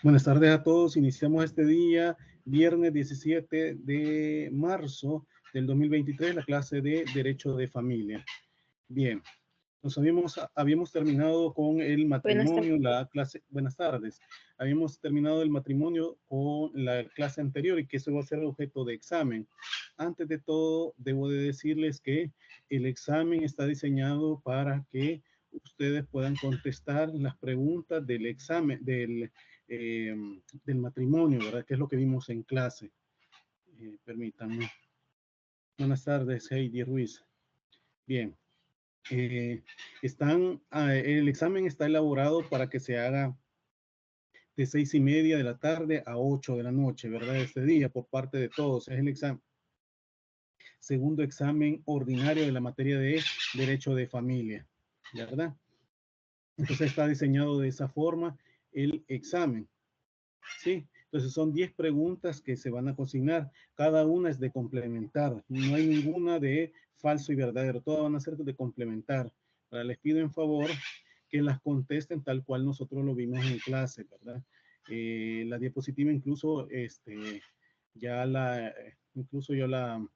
Buenas tardes a todos. Iniciamos este día, viernes 17 de marzo del 2023, la clase de Derecho de Familia. Bien, habíamos terminado con el Buenas tardes. matrimonio, la clase, buenas tardes, habíamos terminado el matrimonio con la clase anterior y que eso va a ser objeto de examen. Antes de todo, debo de decirles que el examen está diseñado para que ustedes puedan contestar las preguntas del examen, eh, del matrimonio, ¿verdad? Que es lo que vimos en clase. Permítanme. Buenas tardes, Heidi Ruiz. Bien. Eh, el examen está elaborado para que se haga de 6:30 de la tarde a 8 de la noche, ¿verdad? Este día por parte de todos. Es el segundo examen ordinario de la materia de Derecho de Familia, ¿verdad? Entonces está diseñado de esa forma el examen, ¿sí? Entonces son 10 preguntas que se van a consignar. Cada una es de complementar. No hay ninguna de falso y verdadero. Todas van a ser de complementar. Ahora les pido en favor que las contesten tal cual nosotros lo vimos en clase, ¿verdad? La diapositiva incluso, incluso yo la,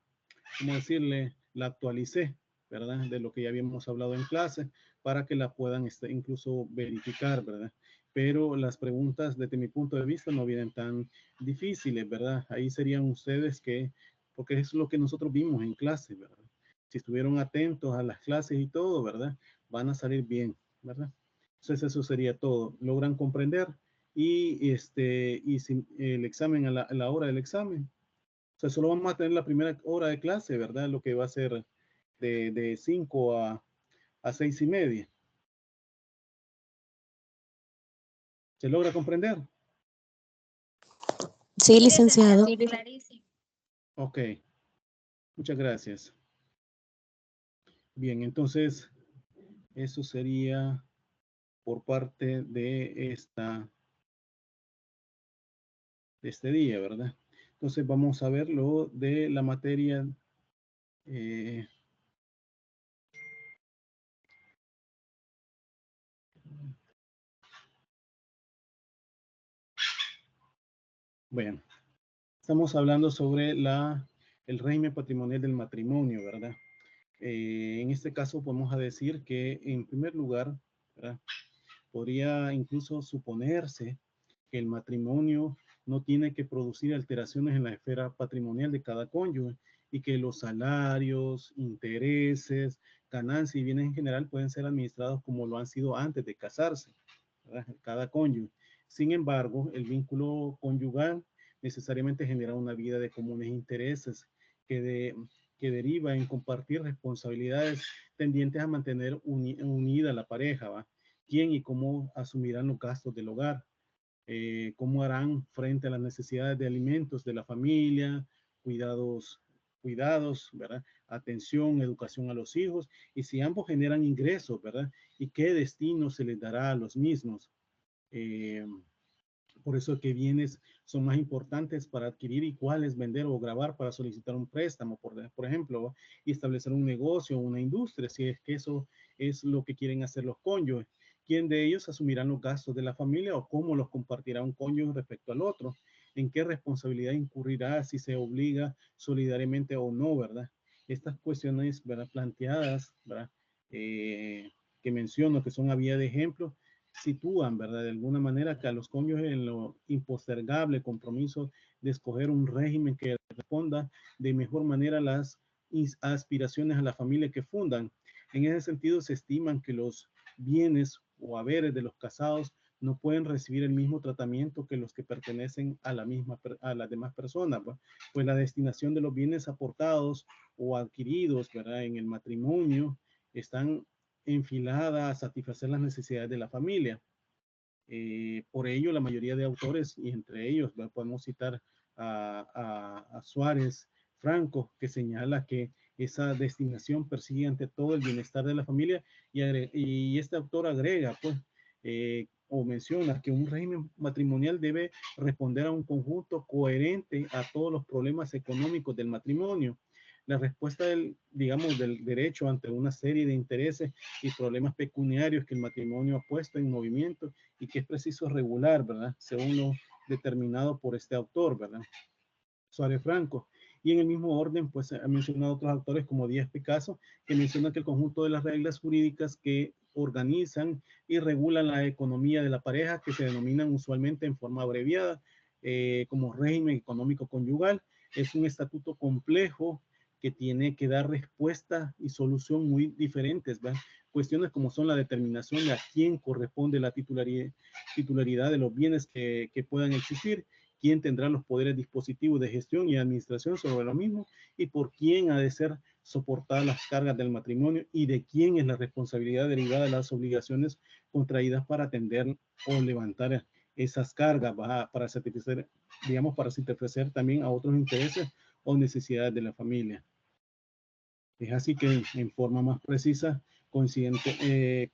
¿cómo decirle? La actualicé, ¿verdad? De lo que ya habíamos hablado en clase, para que la puedan incluso verificar, ¿verdad? Pero las preguntas, desde mi punto de vista, no vienen tan difíciles, ¿verdad? Ahí serían ustedes porque es lo que nosotros vimos en clase, ¿verdad? Si estuvieron atentos a las clases y todo, ¿verdad? Van a salir bien, ¿verdad? Entonces eso sería todo. Logran comprender y si el examen a la hora del examen, o sea, solo vamos a tener la primera hora de clase, ¿verdad? Lo que va a ser de 5 a 6:30. ¿Se logra comprender? Sí, licenciado. Sí, clarísimo. Ok, muchas gracias. Bien, entonces, eso sería por parte de este día, ¿verdad? Entonces, vamos a ver lo de la materia. eh, bueno, estamos hablando sobre el régimen patrimonial del matrimonio, ¿verdad? En este caso, podemos decir que, en primer lugar, ¿verdad? Podría incluso suponerse que el matrimonio no tiene que producir alteraciones en la esfera patrimonial de cada cónyuge y que los salarios, intereses, ganancias y bienes en general pueden ser administrados como lo han sido antes de casarse, ¿verdad? Cada cónyuge. Sin embargo, el vínculo conyugal necesariamente genera una vida de comunes intereses que, de, que deriva en compartir responsabilidades tendientes a mantener unida la pareja, ¿va? ¿Quién y cómo asumirán los gastos del hogar? ¿Cómo harán frente a las necesidades de alimentos de la familia, ¿verdad? Atención, educación a los hijos, y si ambos generan ingresos, ¿verdad? ¿Y qué destino se les dará a los mismos? Eh, por eso que bienes son más importantes para adquirir y cuáles vender o grabar para solicitar un préstamo, por ejemplo, y establecer un negocio o una industria, si es que eso es lo que quieren hacer los cónyuges. ¿Quién de ellos asumirán los gastos de la familia o cómo los compartirá un cónyuge respecto al otro? ¿En qué responsabilidad incurrirá si se obliga solidariamente o no, verdad? Estas cuestiones, ¿verdad? Planteadas, ¿verdad? Que menciono, que son a vía de ejemplo, sitúan, ¿verdad? De alguna manera que a los cónyuges en lo impostergable compromiso de escoger un régimen que responda de mejor manera a las aspiraciones a la familia que fundan. En ese sentido, se estiman que los bienes o haberes de los casados no pueden recibir el mismo tratamiento que los que pertenecen a a las demás personas, pues la destinación de los bienes aportados o adquiridos, ¿verdad? En el matrimonio están enfilada a satisfacer las necesidades de la familia. Por ello, la mayoría de autores, y entre ellos podemos citar a Suárez Franco, que señala que esa destinación persigue ante todo el bienestar de la familia, y este autor agrega, pues, o menciona que un régimen matrimonial debe responder a un conjunto coherente a todos los problemas económicos del matrimonio, la respuesta del, digamos, del derecho ante una serie de intereses y problemas pecuniarios que el matrimonio ha puesto en movimiento y que es preciso regular, ¿verdad? Según lo determinado por este autor, ¿verdad? Suárez Franco. Y en el mismo orden, pues ha mencionado otros autores como Díaz Picasso, que menciona que el conjunto de las reglas jurídicas que organizan y regulan la economía de la pareja, que se denominan usualmente en forma abreviada como régimen económico conyugal, es un estatuto complejo que tiene que dar respuesta y solución muy diferentes, ¿verdad? Cuestiones como son la determinación de a quién corresponde la titularidad de los bienes que puedan existir, quién tendrá los poderes dispositivos de gestión y administración sobre lo mismo y por quién ha de ser soportar las cargas del matrimonio y de quién es la responsabilidad derivada de las obligaciones contraídas para atender o levantar esas cargas para satisfacer, digamos, para satisfacer también a otros intereses o necesidades de la familia. Es así que en forma más precisa, coincidente,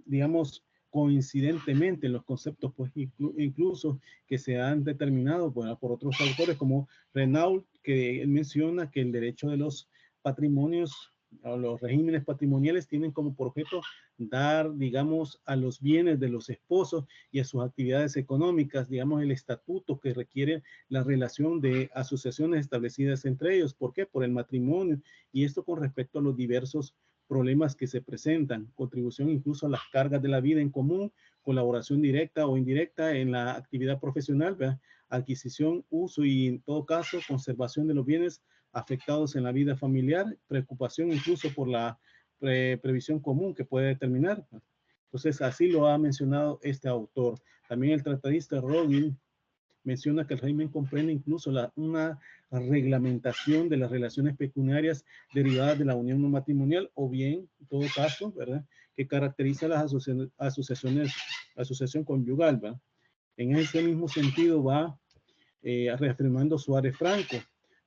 digamos, coincidentemente en los conceptos, pues incluso que se han determinado por otros autores como Renault, que menciona que el derecho de los patrimonios o los regímenes patrimoniales tienen como por objeto dar, digamos, a los bienes de los esposos y a sus actividades económicas, digamos, el estatuto que requiere la relación de asociaciones establecidas entre ellos. ¿Por qué? Por el matrimonio. Y esto con respecto a los diversos problemas que se presentan, contribución incluso a las cargas de la vida en común, colaboración directa o indirecta en la actividad profesional, ¿verdad? Adquisición, uso y en todo caso conservación de los bienes afectados en la vida familiar, preocupación incluso por la previsión común que puede determinar. Entonces, así lo ha mencionado este autor. También el tratadista Rodin menciona que el régimen comprende incluso una reglamentación de las relaciones pecuniarias derivadas de la unión matrimonial o bien, en todo caso, ¿verdad?, que caracteriza las asociación conyugal, ¿verdad? En ese mismo sentido va reafirmando Suárez Franco,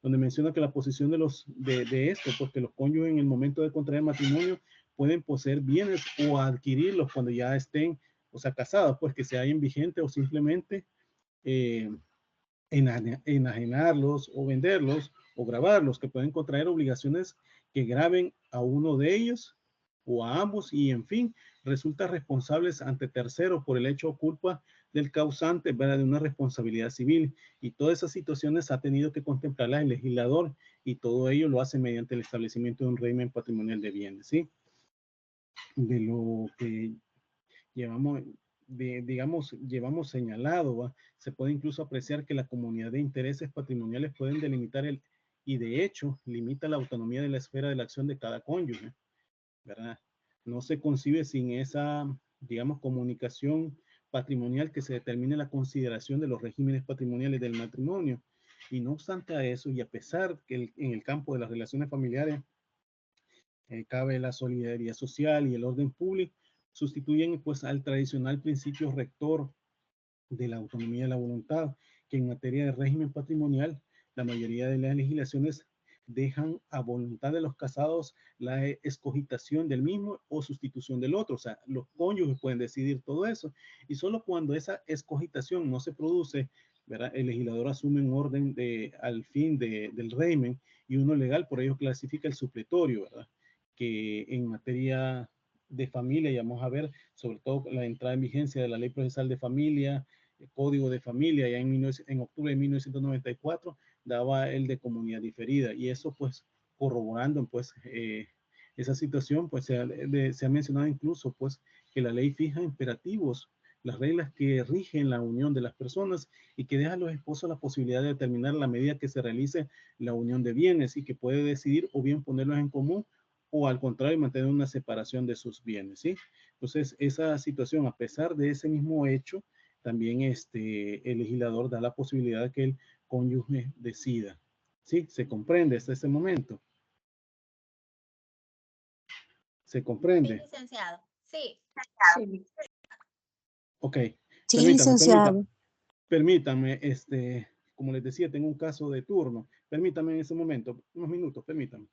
donde menciona que la posición de esto, porque los cónyuges en el momento de contraer matrimonio pueden poseer bienes o adquirirlos cuando ya estén, o sea, casados, pues que se hallen vigentes o simplemente eh, enajenarlos o venderlos o grabarlos, que pueden contraer obligaciones que graben a uno de ellos o a ambos y en fin, resulta responsables ante terceros por el hecho o culpa del causante, ¿verdad?, de una responsabilidad civil. Y todas esas situaciones ha tenido que contemplarlas el legislador y todo ello lo hace mediante el establecimiento de un régimen patrimonial de bienes, ¿sí? De lo que llevamos, digamos, llevamos señalado, ¿va? Se puede incluso apreciar que la comunidad de intereses patrimoniales pueden delimitar y de hecho limita la autonomía de la esfera de la acción de cada cónyuge, ¿verdad? No se concibe sin esa, digamos, comunicación patrimonial que se determine la consideración de los regímenes patrimoniales del matrimonio. Y no obstante a eso, y a pesar que en el campo de las relaciones familiares cabe la solidaridad social y el orden público, sustituyen pues al tradicional principio rector de la autonomía de la voluntad, que en materia de régimen patrimonial, la mayoría de las legislaciones dejan a voluntad de los casados la escogitación del mismo o sustitución del otro. O sea, los cónyuges pueden decidir todo eso. Y solo cuando esa escogitación no se produce, ¿verdad?, el legislador asume un orden al fin del régimen y uno legal, por ello clasifica el supletorio, ¿verdad?, que en materia de familia, y vamos a ver sobre todo la entrada en vigencia de la Ley Procesal de Familia, el Código de Familia, ya en octubre de 1994, daba el de comunidad diferida, y eso pues corroborando pues esa situación, pues se ha mencionado incluso pues que la ley fija imperativos, las reglas que rigen la unión de las personas y que deja a los esposos la posibilidad de determinar la medida que se realice la unión de bienes y que puede decidir o bien ponerlos en común o al contrario mantener una separación de sus bienes, ¿sí? Entonces, esa situación, a pesar de ese mismo hecho, también el legislador da la posibilidad de que el cónyuge decida, ¿sí? ¿Se comprende hasta este momento? ¿Se Sí, comprende? licenciado. Sí. Sí, Ok, sí, permítame, licenciado. permítame, como les decía, tengo un caso de turno. Permítame en ese momento, unos minutos, permítame.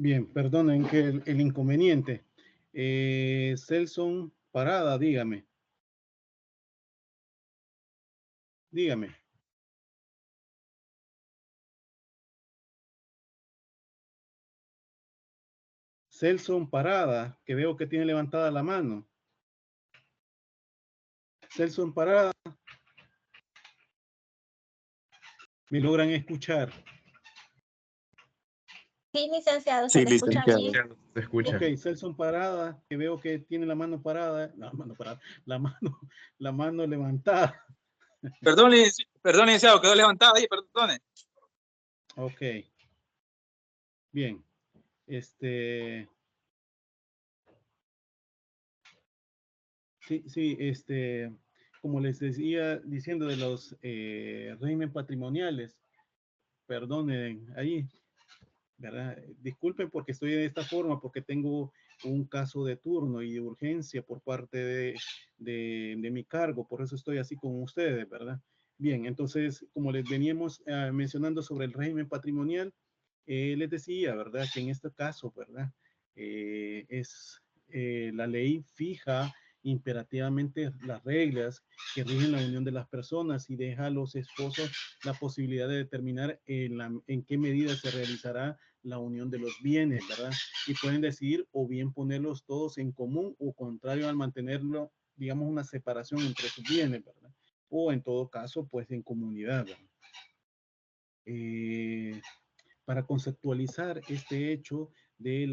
Bien, perdonen que el inconveniente. Celson Parada, dígame. Dígame. Celson Parada, que veo que tiene levantada la mano. Celson Parada. ¿Me logran escuchar? Sí, licenciado, se Sí, le escucha bien. licenciado, se escucha. Ok, Celson Parada, que veo que tiene la mano parada, la mano levantada. Perdón, licenciado, quedó levantada ahí, perdone. Ok. Bien. Sí, como les decía, diciendo de los régimen patrimoniales, perdonen ahí, ¿verdad? Disculpen porque estoy de esta forma, porque tengo un caso de turno y de urgencia por parte de mi cargo, por eso estoy así con ustedes, ¿verdad? Bien, entonces, como les veníamos mencionando sobre el régimen patrimonial, les decía, ¿verdad? Que en este caso, ¿verdad? La ley fija imperativamente las reglas que rigen la unión de las personas y deja a los esposos la posibilidad de determinar en qué medida se realizará la unión de los bienes, ¿verdad? Y pueden decidir o bien ponerlos todos en común o contrario al mantenerlo, digamos, una separación entre sus bienes, ¿verdad? O en todo caso, pues en comunidad, ¿verdad? Para conceptualizar este hecho de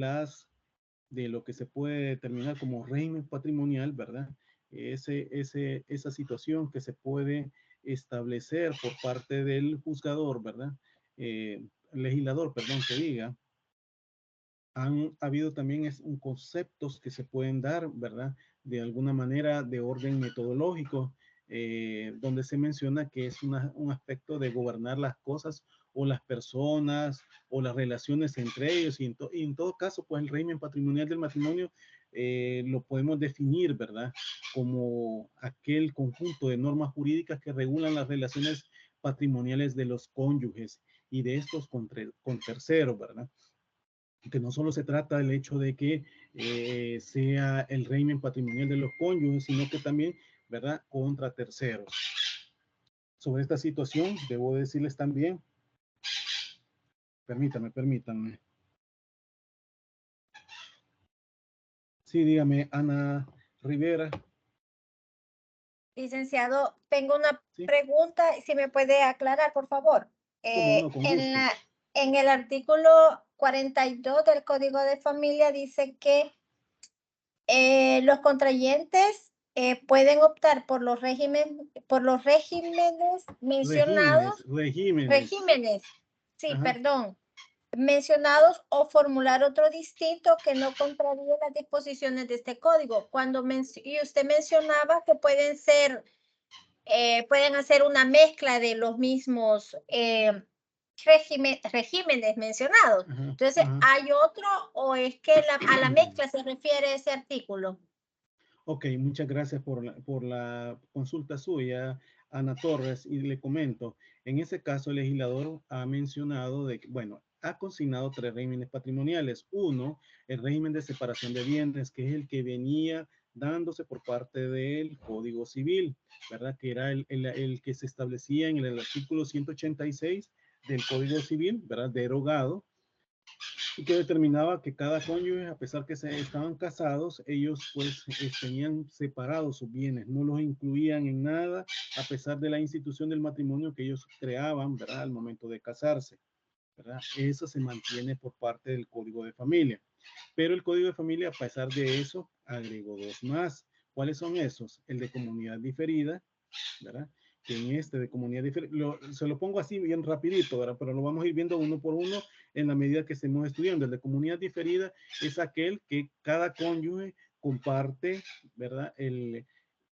lo que se puede determinar como régimen patrimonial, ¿verdad? Esa situación que se puede establecer por parte del juzgador, ¿verdad? Legislador, perdón, que diga, han habido también conceptos que se pueden dar, ¿verdad? De alguna manera de orden metodológico, donde se menciona que es un aspecto de gobernar las cosas o las personas o las relaciones entre ellos. Y en todo caso, pues el régimen patrimonial del matrimonio lo podemos definir, ¿verdad? Como aquel conjunto de normas jurídicas que regulan las relaciones patrimoniales de los cónyuges y de estos con terceros, ¿verdad? Que no solo se trata del hecho de que sea el régimen patrimonial de los cónyuges, sino que también, ¿verdad?, contra terceros. Sobre esta situación, debo decirles también, permítanme. Sí, dígame, Ana Rivera. Licenciado, tengo una ¿Sí? pregunta, si me puede aclarar, por favor. ¿Cómo no? Con gusto. En el artículo 42 del Código de Familia dice que los contrayentes pueden optar por los regímenes mencionados. Regímenes. Sí, Ajá. perdón. Mencionados o formular otro distinto que no contraríe las disposiciones de este código. Y usted mencionaba que pueden hacer una mezcla de los mismos regímenes mencionados. Ajá, Entonces, ajá. ¿hay otro o es que a la mezcla se refiere ese artículo? Ok, muchas gracias por la consulta suya, Ana Torres, y le comento, en ese caso el legislador ha mencionado de que, bueno, ha consignado 3 regímenes patrimoniales. Uno, el régimen de separación de bienes, que es el que venía dándose por parte del Código Civil, ¿verdad? Que era el que se establecía en el artículo 186 del Código Civil, ¿verdad? Derogado, y que determinaba que cada cónyuge, a pesar que se estaban casados, ellos pues tenían separados sus bienes, no los incluían en nada, a pesar de la institución del matrimonio que ellos creaban, ¿verdad? Al momento de casarse, ¿verdad? Eso se mantiene por parte del Código de Familia. Pero el Código de Familia, a pesar de eso, agregó 2 más. ¿Cuáles son esos? El de comunidad diferida, ¿verdad? Que en este de comunidad diferente, se lo pongo así bien rapidito, ¿verdad? Pero lo vamos a ir viendo uno por uno en la medida que estemos estudiando. El de comunidad diferida es aquel que cada cónyuge comparte, ¿verdad?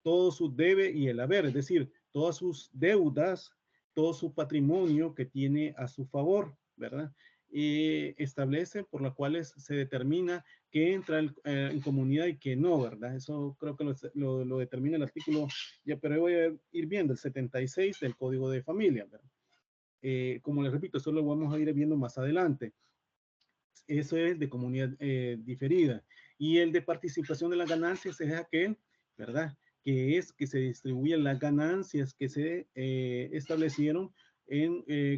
Todo su debe y el haber, es decir, todas sus deudas, todo su patrimonio que tiene a su favor, ¿verdad? Y establece por las cuales se determina que entra en comunidad y que no, ¿verdad? Eso creo que lo determina el artículo, ya, pero voy a ir viendo el 76 del Código de Familia, ¿verdad? Como les repito, eso lo vamos a ir viendo más adelante. Eso es de comunidad diferida. Y el de participación de las ganancias es aquel, ¿verdad? Que es que se distribuyen las ganancias que se establecieron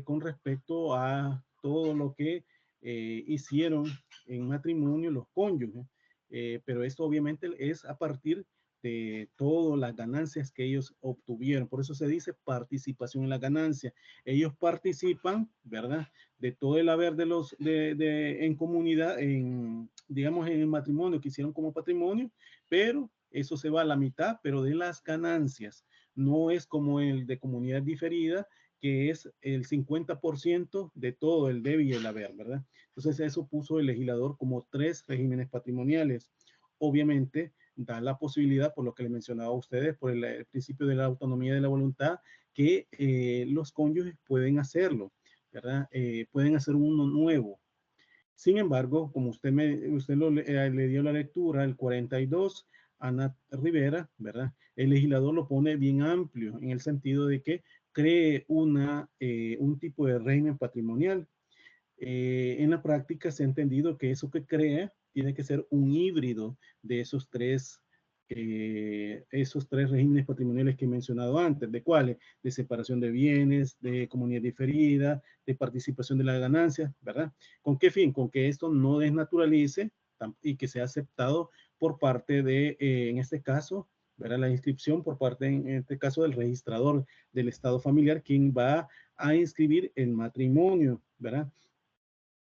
con respecto a todo lo que hicieron en matrimonio los cónyuges. Pero esto obviamente es a partir de todas las ganancias que ellos obtuvieron. Por eso se dice participación en la ganancia. Ellos participan, ¿verdad? De todo el haber de los en comunidad, digamos en el matrimonio que hicieron como patrimonio, pero eso se va a la mitad, pero de las ganancias. No es como el de comunidad diferida, que es el 50% de todo el debe y el haber, ¿verdad? Entonces eso puso el legislador como 3 regímenes patrimoniales. Obviamente da la posibilidad, por lo que le mencionaba a ustedes, por el principio de la autonomía de la voluntad, que los cónyuges pueden hacerlo, ¿verdad? Pueden hacer uno nuevo. Sin embargo, como usted le dio la lectura, el 42, Ana Rivera, ¿verdad? El legislador lo pone bien amplio en el sentido de que cree un tipo de régimen patrimonial. En la práctica se ha entendido que eso que crea tiene que ser un híbrido de esos tres regímenes patrimoniales que he mencionado antes. ¿De cuáles? De separación de bienes, de comunidad diferida, de participación de las ganancias, ¿verdad? ¿Con qué fin? Con que esto no desnaturalice y que sea aceptado por parte de, en este caso, ¿verdad? La inscripción por parte, en este caso, del registrador del estado familiar, quien va a inscribir el matrimonio, ¿verdad?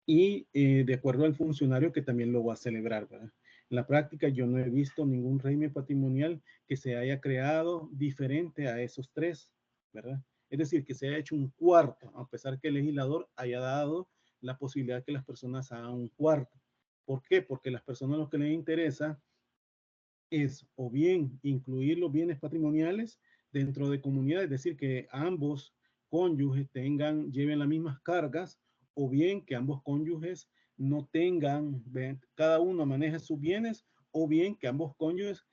Y de acuerdo al funcionario que también lo va a celebrar, ¿verdad? En la práctica yo no he visto ningún régimen patrimonial que se haya creado diferente a esos tres, ¿verdad? Es decir, que se haya hecho un cuarto, a pesar que el legislador haya dado la posibilidad de que las personas hagan un cuarto. ¿Por qué? Porque las personas lo que les interesa es o bien incluir los bienes patrimoniales dentro de comunidad, es decir, que ambos cónyuges lleven las mismas cargas, o bien que ambos cónyuges no tengan, cada uno maneja sus bienes, o bien que ambos cónyuges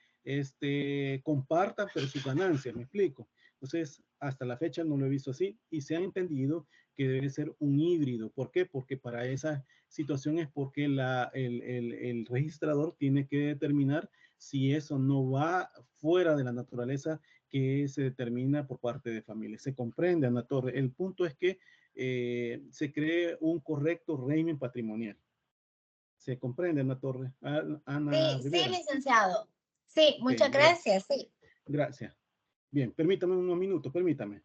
compartan, pero sus ganancias, ¿me explico? Entonces, hasta la fecha no lo he visto así y se ha entendido que debe ser un híbrido. ¿Por qué? Porque para esa situación es porque el registrador tiene que determinar si eso no va fuera de la naturaleza que se determina por parte de familia. Se comprende, Ana Torre. El punto es que se cree un correcto régimen patrimonial. Se comprende, Ana Torre. Ana Sí, Rivera. licenciado. Sí, Ok, muchas gracias. Sí. gracias. Bien, permítame unos minutos, permítame.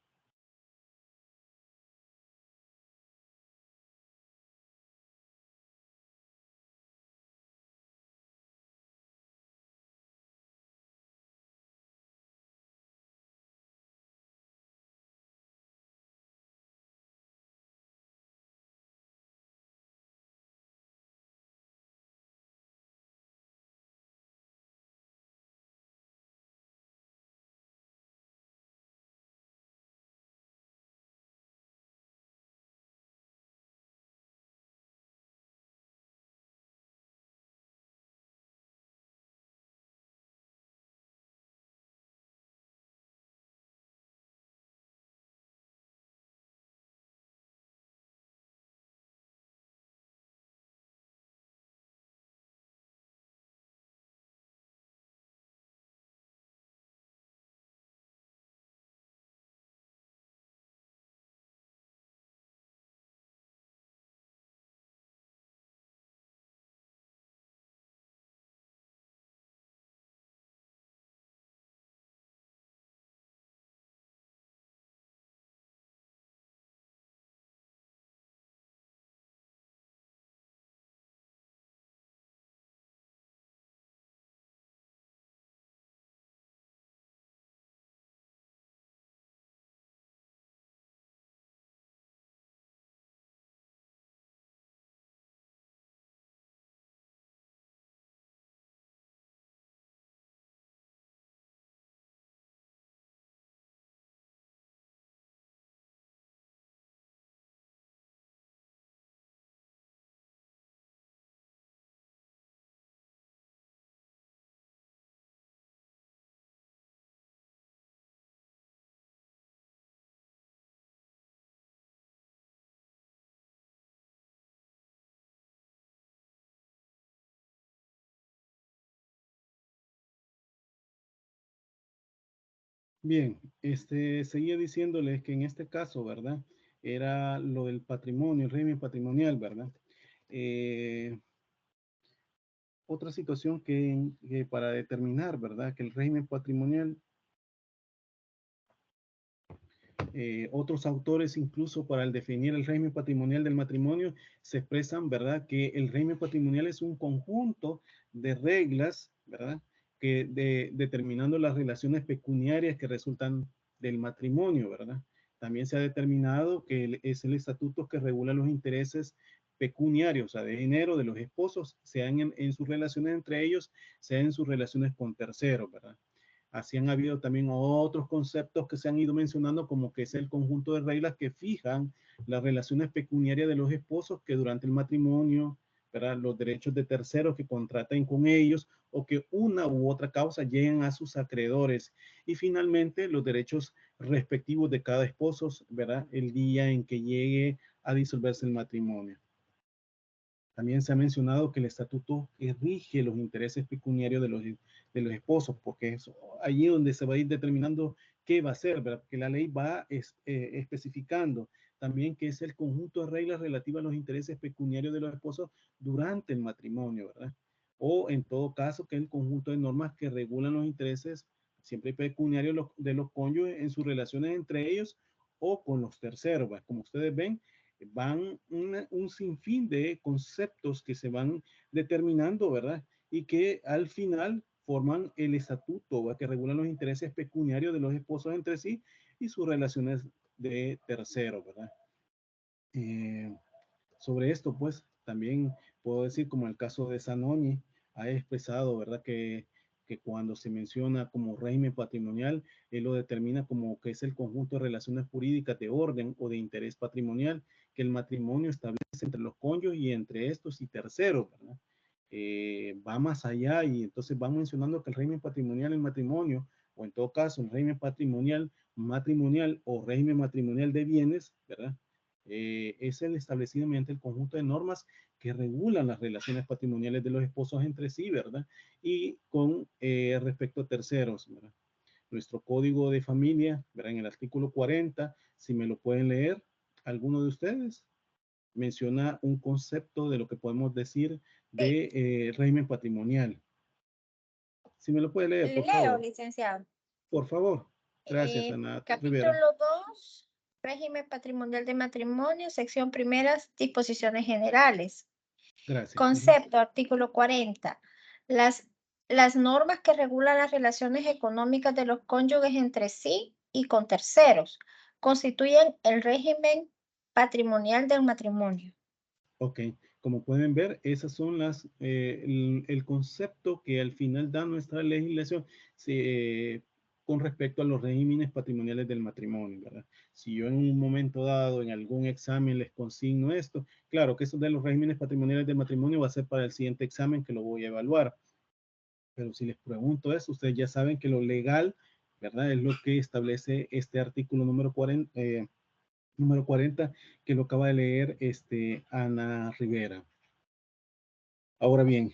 Bien, seguía diciéndoles que en este caso, ¿verdad? Era lo del patrimonio, el régimen patrimonial, ¿verdad? Otra situación que para determinar, ¿verdad? Que el régimen patrimonial, otros autores incluso para el definir el régimen patrimonial del matrimonio se expresan, ¿verdad? Que el régimen patrimonial es un conjunto de reglas, ¿verdad? Que determinando las relaciones pecuniarias que resultan del matrimonio, ¿verdad? También se ha determinado que es el estatuto que regula los intereses pecuniarios, o sea, de dinero de los esposos, sean en sus relaciones entre ellos, sean en sus relaciones con terceros, ¿verdad? Así han habido también otros conceptos que se han ido mencionando, como que es el conjunto de reglas que fijan las relaciones pecuniarias de los esposos que durante el matrimonio, ¿verdad? Los derechos de terceros que contraten con ellos o que una u otra causa lleguen a sus acreedores. Y finalmente, los derechos respectivos de cada esposo, ¿verdad? El día en que llegue a disolverse el matrimonio. También se ha mencionado que el estatuto rige los intereses pecuniarios de los esposos, porque es allí donde se va a ir determinando qué va a ser, ¿verdad? Porque la ley va especificando también que es el conjunto de reglas relativas a los intereses pecuniarios de los esposos durante el matrimonio, ¿verdad? O en todo caso, que es el conjunto de normas que regulan los intereses siempre pecuniarios de los cónyuges en sus relaciones entre ellos o con los terceros, ¿verdad? Como ustedes ven, van un sinfín de conceptos que se van determinando, ¿verdad? Y que al final forman el estatuto, ¿verdad? Que regulan los intereses pecuniarios de los esposos entre sí y sus relaciones de terceros, ¿verdad? Sobre esto, pues, también puedo decir, como el caso de Zanoni, ha expresado, ¿verdad? Que cuando se menciona como régimen patrimonial, él lo determina como que es el conjunto de relaciones jurídicas de orden o de interés patrimonial que el matrimonio establece entre los cónyuges y entre estos y terceros, ¿verdad? Va más allá y entonces va mencionando que el régimen patrimonial en matrimonio, o en todo caso el régimen patrimonial o régimen matrimonial de bienes, ¿verdad? Es el establecido mediante el conjunto de normas que regulan las relaciones patrimoniales de los esposos entre sí, ¿verdad? Y con respecto a terceros, ¿verdad? Nuestro código de familia, ¿verdad? En el artículo 40, si me lo pueden leer, alguno de ustedes menciona un concepto de lo que podemos decir Sí, de régimen patrimonial. Si me lo puede leer, por leo, favor. licenciado. Por favor. Gracias, Ana Capítulo Rivera. 2, régimen patrimonial de matrimonio, sección primeras, disposiciones generales. Gracias. Concepto, artículo 40. Las, las normas que regulan las relaciones económicas de los cónyuges entre sí y con terceros constituyen el régimen patrimonial del matrimonio. Ok, como pueden ver, esas son el concepto que al final da nuestra legislación con respecto a los regímenes patrimoniales del matrimonio, ¿verdad? Si yo en un momento dado, en algún examen les consigno esto, claro que eso de los regímenes patrimoniales del matrimonio va a ser para el siguiente examen que lo voy a evaluar. Pero si les pregunto eso, ustedes ya saben que lo legal, ¿verdad? Es lo que establece este artículo número 40, que lo acaba de leer Ana Rivera. Ahora bien,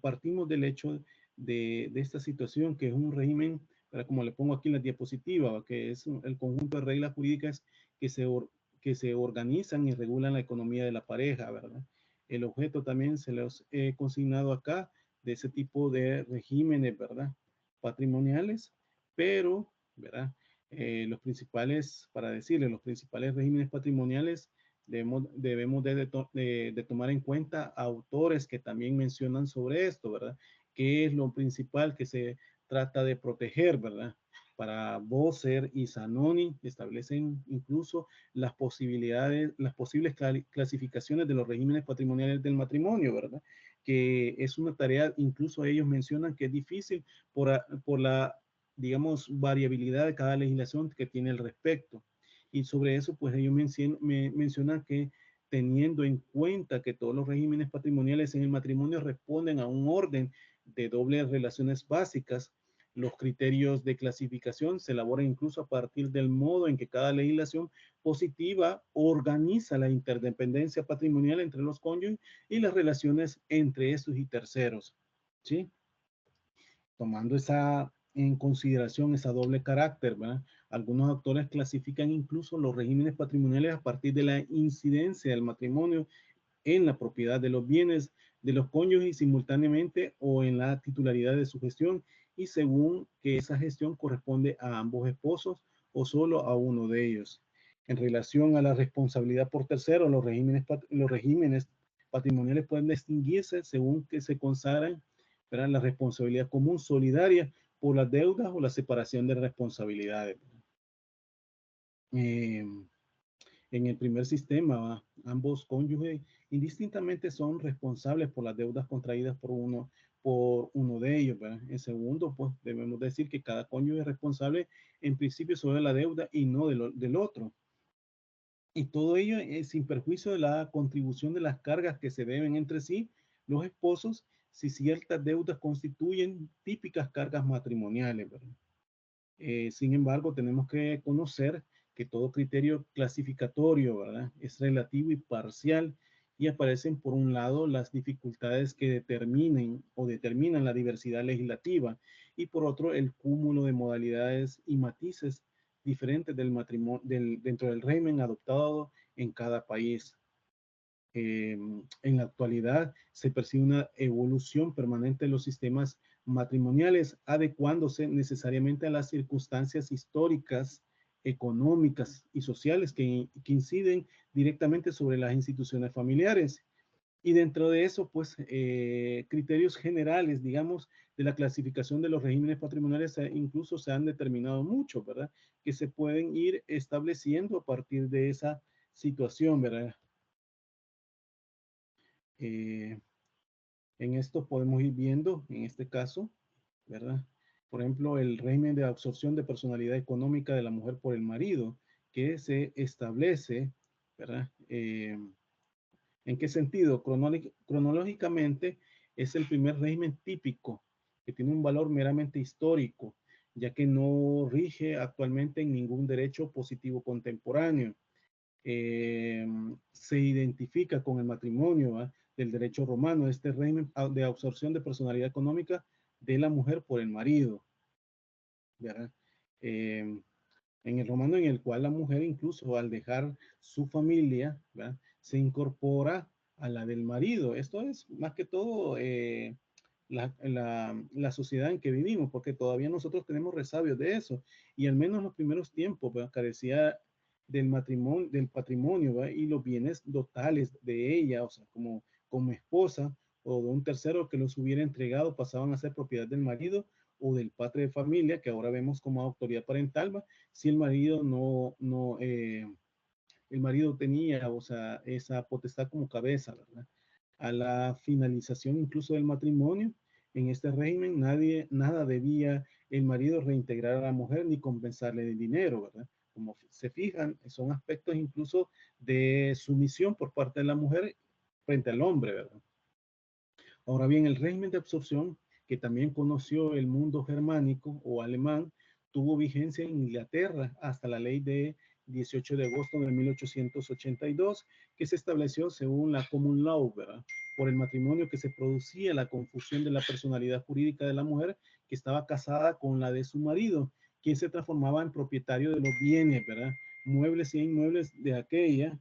partimos del hecho de esta situación que es un régimen, como le pongo aquí en la diapositiva, que es el conjunto de reglas jurídicas que se organizan y regulan la economía de la pareja, ¿verdad? El objeto también se los he consignado acá de ese tipo de regímenes, ¿verdad? Patrimoniales, pero, ¿verdad? Los principales, para decirles, los principales regímenes patrimoniales debemos de tomar en cuenta autores que también mencionan sobre esto, ¿verdad? ¿Qué es lo principal que se trata de proteger, ¿verdad? Para Bosser y Zanoni establecen incluso las posibilidades, las posibles clasificaciones de los regímenes patrimoniales del matrimonio, ¿verdad? Que es una tarea, incluso ellos mencionan que es difícil por la, digamos, variabilidad de cada legislación que tiene al respecto. Y sobre eso, pues ellos mencionan que teniendo en cuenta que todos los regímenes patrimoniales en el matrimonio responden a un orden de dobles relaciones básicas, los criterios de clasificación se elaboran incluso a partir del modo en que cada legislación positiva organiza la interdependencia patrimonial entre los cónyuges y las relaciones entre estos y terceros. ¿Sí? Tomando en consideración esa doble carácter, ¿verdad? Algunos autores clasifican incluso los regímenes patrimoniales a partir de la incidencia del matrimonio en la propiedad de los bienes de los cónyuges simultáneamente o en la titularidad de su gestión y según que esa gestión corresponde a ambos esposos o solo a uno de ellos. En relación a la responsabilidad por terceros, los regímenes patrimoniales pueden distinguirse según que se consagran, ¿verdad?, la responsabilidad común solidaria por las deudas o la separación de responsabilidades. En el primer sistema, ambos cónyuges indistintamente son responsables por las deudas contraídas por uno de ellos, ¿verdad? En segundo, pues debemos decir que cada cónyuge es responsable en principio sobre la deuda y no del otro. Y todo ello es sin perjuicio de la contribución de las cargas que se deben entre sí los esposos si ciertas deudas constituyen típicas cargas matrimoniales, ¿verdad? Sin embargo, tenemos que conocer que todo criterio clasificatorio, ¿verdad?, es relativo y parcial y aparecen por un lado las dificultades que determinan la diversidad legislativa y por otro el cúmulo de modalidades y matices diferentes del matrimonio dentro del régimen adoptado en cada país. En la actualidad se percibe una evolución permanente de los sistemas matrimoniales, adecuándose necesariamente a las circunstancias históricas, económicas y sociales que inciden directamente sobre las instituciones familiares. Y dentro de eso, pues, criterios generales, digamos, de la clasificación de los regímenes patrimoniales incluso se han determinado mucho, ¿verdad?, que se pueden ir estableciendo a partir de esa situación, ¿verdad? En esto podemos ir viendo, en este caso, ¿verdad?, por ejemplo, el régimen de absorción de personalidad económica de la mujer por el marido, que se establece, ¿verdad? ¿En qué sentido? Cronológicamente es el primer régimen típico que tiene un valor meramente histórico, ya que no rige actualmente en ningún derecho positivo contemporáneo. Se identifica con el matrimonio, ¿va?, del derecho romano, este régimen de absorción de personalidad económica de la mujer por el marido, ¿verdad? En el romano, en el cual la mujer incluso al dejar su familia, ¿verdad?, se incorpora a la del marido. Esto es más que todo la sociedad en que vivimos, porque todavía nosotros tenemos resabios de eso, y al menos en los primeros tiempos, ¿verdad?, carecía del matrimonio, del patrimonio, ¿verdad?, y los bienes totales de ella, o sea, como esposa o de un tercero que los hubiera entregado, pasaban a ser propiedad del marido o del padre de familia, que ahora vemos como autoridad parental, ¿va?, si el marido el marido tenía, o sea, esa potestad como cabeza, ¿verdad? A la finalización incluso del matrimonio, en este régimen, nada debía el marido reintegrar a la mujer ni compensarle de dinero, ¿verdad? Como se fijan, son aspectos incluso de sumisión por parte de la mujer frente al hombre, ¿verdad? Ahora bien, el régimen de absorción, que también conoció el mundo germánico o alemán, tuvo vigencia en Inglaterra hasta la ley de 18 de agosto de 1882, que se estableció según la Common Law, ¿verdad?, por el matrimonio que se producía la confusión de la personalidad jurídica de la mujer que estaba casada con la de su marido, quien se transformaba en propietario de los bienes, ¿verdad?, muebles e inmuebles de aquella,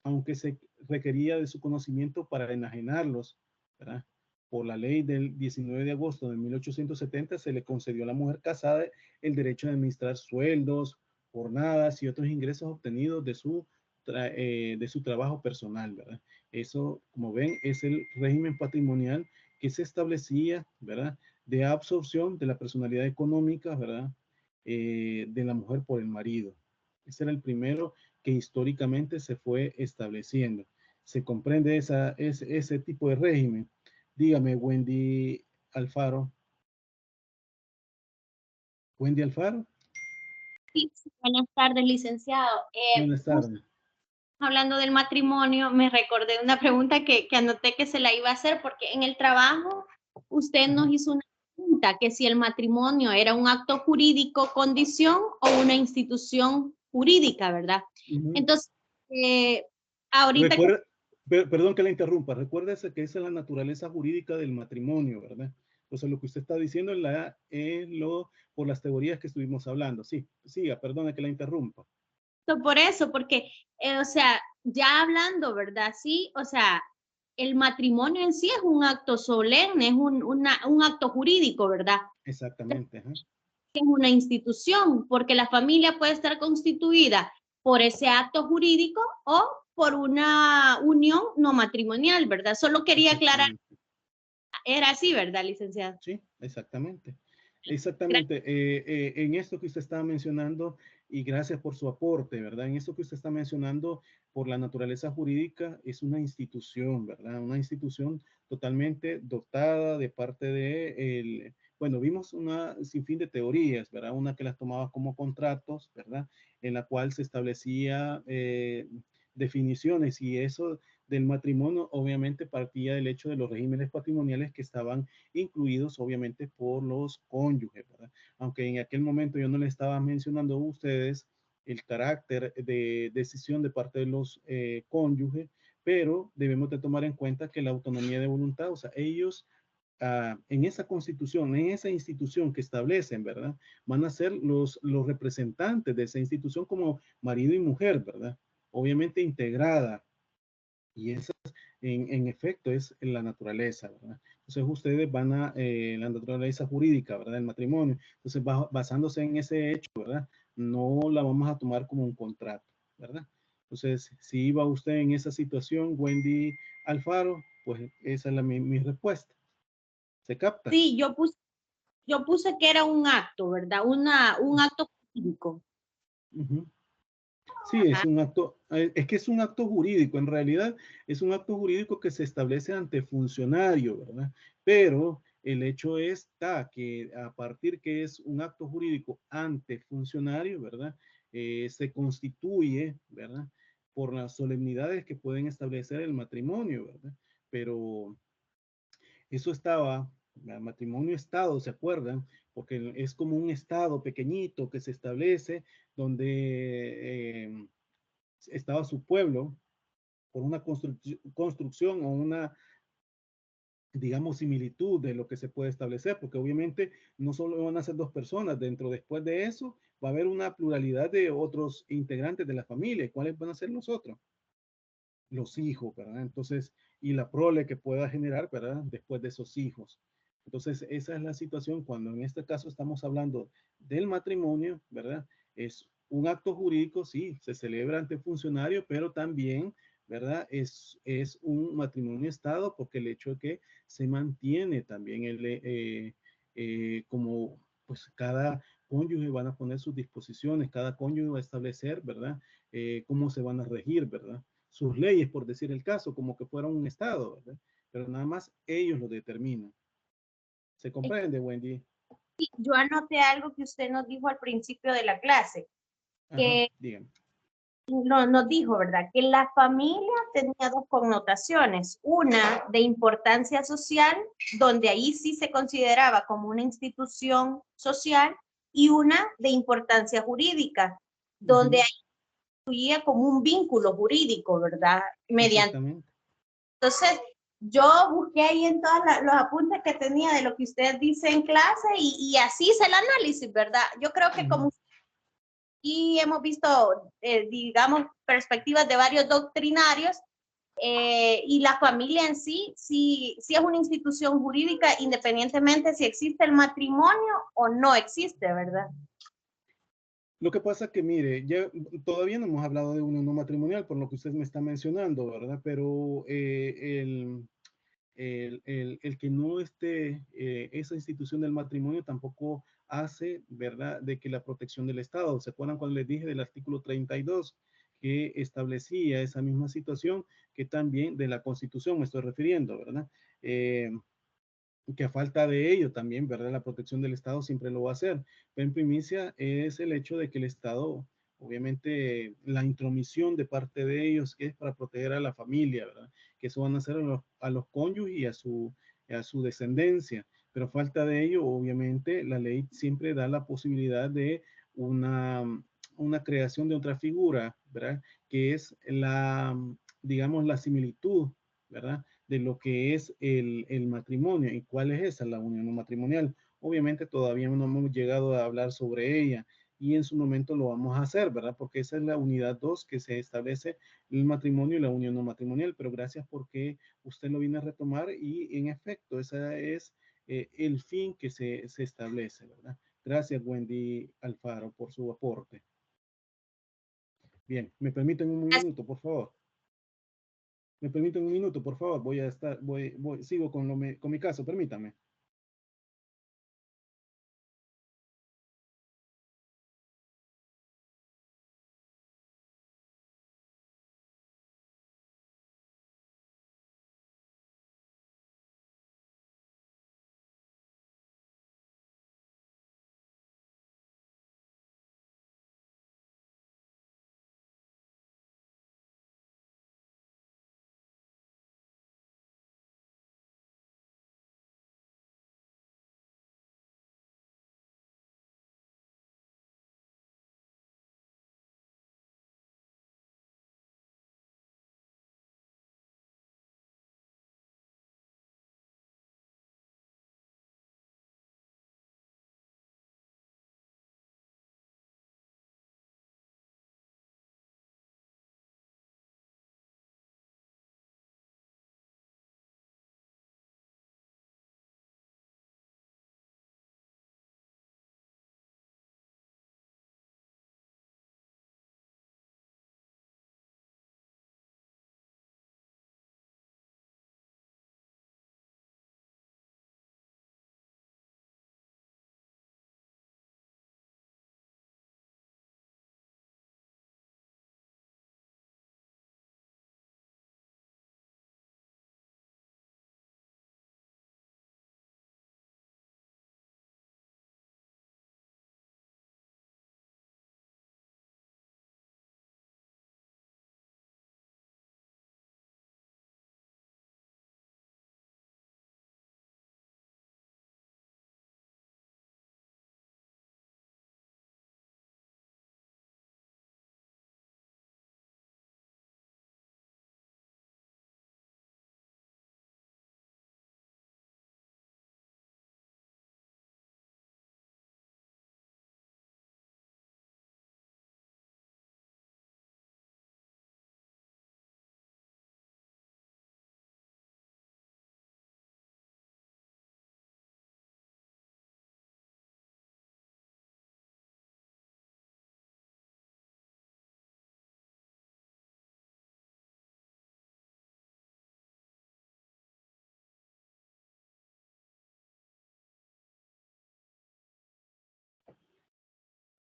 aunque se requería de su conocimiento para enajenarlos, ¿verdad? Por la ley del 19 de agosto de 1870 se le concedió a la mujer casada el derecho de administrar sueldos, jornadas y otros ingresos obtenidos de su trabajo personal, ¿verdad? Eso, como ven, es el régimen patrimonial que se establecía, ¿verdad?, de absorción de la personalidad económica, ¿verdad?, de la mujer por el marido. Ese era el primero que históricamente se fue estableciendo. Se comprende ese tipo de régimen. Dígame, Wendy Alfaro. Wendy Alfaro. Sí, buenas tardes, licenciado. Buenas tardes. Hablando del matrimonio, me recordé una pregunta que anoté que se la iba a hacer, porque en el trabajo usted nos hizo una pregunta, que si el matrimonio era un acto jurídico, condición o una institución jurídica, ¿verdad? Entonces, ahorita... Perdón que la interrumpa, recuérdese que esa es la naturaleza jurídica del matrimonio, ¿verdad? Entonces, lo que usted está diciendo es por las teorías que estuvimos hablando. Sí, siga, perdone que la interrumpa. Por eso, porque, o sea, ya hablando, ¿verdad? Sí, o sea, el matrimonio en sí es un acto solemne, es un acto jurídico, ¿verdad? Exactamente. Ajá. Es una institución, porque la familia puede estar constituida por ese acto jurídico o por una unión no matrimonial, ¿verdad? Solo quería aclarar, era así, ¿verdad, licenciado? Sí, exactamente. Exactamente. En esto que usted estaba mencionando, y gracias por su aporte, ¿verdad? En esto que usted está mencionando, por la naturaleza jurídica, es una institución, ¿verdad? Una institución totalmente dotada de parte de bueno, vimos una sinfín de teorías, ¿verdad? Una que las tomaba como contratos, ¿verdad? En la cual se establecía definiciones y eso del matrimonio obviamente partía del hecho de los regímenes patrimoniales que estaban incluidos obviamente por los cónyuges, ¿verdad? Aunque en aquel momento yo no le estaba mencionando a ustedes el carácter de decisión de parte de los cónyuges, pero debemos de tomar en cuenta que la autonomía de voluntad, o sea, ellos en esa constitución, en esa institución que establecen, ¿verdad? Van a ser los representantes de esa institución como marido y mujer, ¿verdad? Obviamente integrada. Y esa, en efecto, es la naturaleza, ¿verdad? Entonces, ustedes van a la naturaleza jurídica, ¿verdad? El matrimonio. Entonces, basándose en ese hecho, ¿verdad? No la vamos a tomar como un contrato, ¿verdad? Entonces, si iba usted en esa situación, Wendy Alfaro, pues esa es mi respuesta. ¿Se capta? Sí, yo puse que era un acto, ¿verdad? Un acto jurídico. Uh-huh. Sí, es un acto, es que es un acto jurídico, en realidad es un acto jurídico que se establece ante funcionario, ¿verdad? Pero el hecho está que a partir que es un acto jurídico ante funcionario, ¿verdad? Se constituye, ¿verdad? Por las solemnidades que pueden establecer el matrimonio, ¿verdad? Pero eso estaba, el matrimonio-estado, ¿se acuerdan? Porque es como un estado pequeñito que se establece donde estaba su pueblo por una construcción o una, digamos, similitud de lo que se puede establecer, porque obviamente no solo van a ser dos personas, después de eso va a haber una pluralidad de otros integrantes de la familia. ¿Cuáles van a ser los otros? Los hijos, ¿verdad? Entonces, y la prole que pueda generar, ¿verdad? Después de esos hijos. Entonces, esa es la situación cuando en este caso estamos hablando del matrimonio, ¿verdad? Es un acto jurídico, sí, se celebra ante funcionario, pero también, ¿verdad? Es un matrimonio estado porque el hecho de que se mantiene también como, pues cada cónyuge van a poner sus disposiciones, cada cónyuge va a establecer, ¿verdad? Cómo se van a regir, ¿verdad? Sus leyes, por decir el caso, como que fuera un estado, ¿verdad? Pero nada más ellos lo determinan. ¿Se comprende, Wendy? Yo anoté algo que usted nos dijo al principio de la clase, Ajá, que dígame. nos dijo, ¿verdad? Que la familia tenía dos connotaciones, una de importancia social, donde ahí sí se consideraba como una institución social, y una de importancia jurídica, donde ahí incluía como un vínculo jurídico, ¿verdad? Mediante. Exactamente. Entonces, yo busqué ahí en todos los apuntes que tenía de lo que usted dice en clase y así es el análisis, ¿verdad? Yo creo que como y hemos visto, digamos, perspectivas de varios doctrinarios y la familia en sí es una institución jurídica independientemente si existe el matrimonio o no existe, ¿verdad? Lo que pasa que, mire, ya todavía no hemos hablado de un no matrimonial, por lo que usted me está mencionando, ¿verdad? Pero el que no esté esa institución del matrimonio tampoco hace, ¿verdad?, de que la protección del Estado. ¿Se acuerdan cuando les dije del artículo 32 que establecía esa misma situación que también de la Constitución me estoy refiriendo, ¿verdad? Que a falta de ello también, ¿verdad? La protección del Estado siempre lo va a hacer. Pero en primicia es el hecho de que el Estado, obviamente, la intromisión de parte de ellos que es para proteger a la familia, ¿verdad? Que eso van a hacer a los cónyuges y a su descendencia. Pero a falta de ello, obviamente, la ley siempre da la posibilidad de una creación de otra figura, ¿verdad? Que es la, digamos, la similitud, ¿verdad? de lo que es el matrimonio. ¿Y cuál es esa? La unión no matrimonial. Obviamente todavía no hemos llegado a hablar sobre ella y en su momento lo vamos a hacer, ¿verdad? Porque esa es la unidad 2 que se establece el matrimonio y la unión no matrimonial. Pero gracias porque usted lo viene a retomar y en efecto, ese es el fin que se establece, ¿verdad? Gracias, Wendy Alfaro, por su aporte. Bien, ¿me permiten un minuto, por favor? ¿Me permiten un minuto, por favor? Sigo con mi caso, permítame.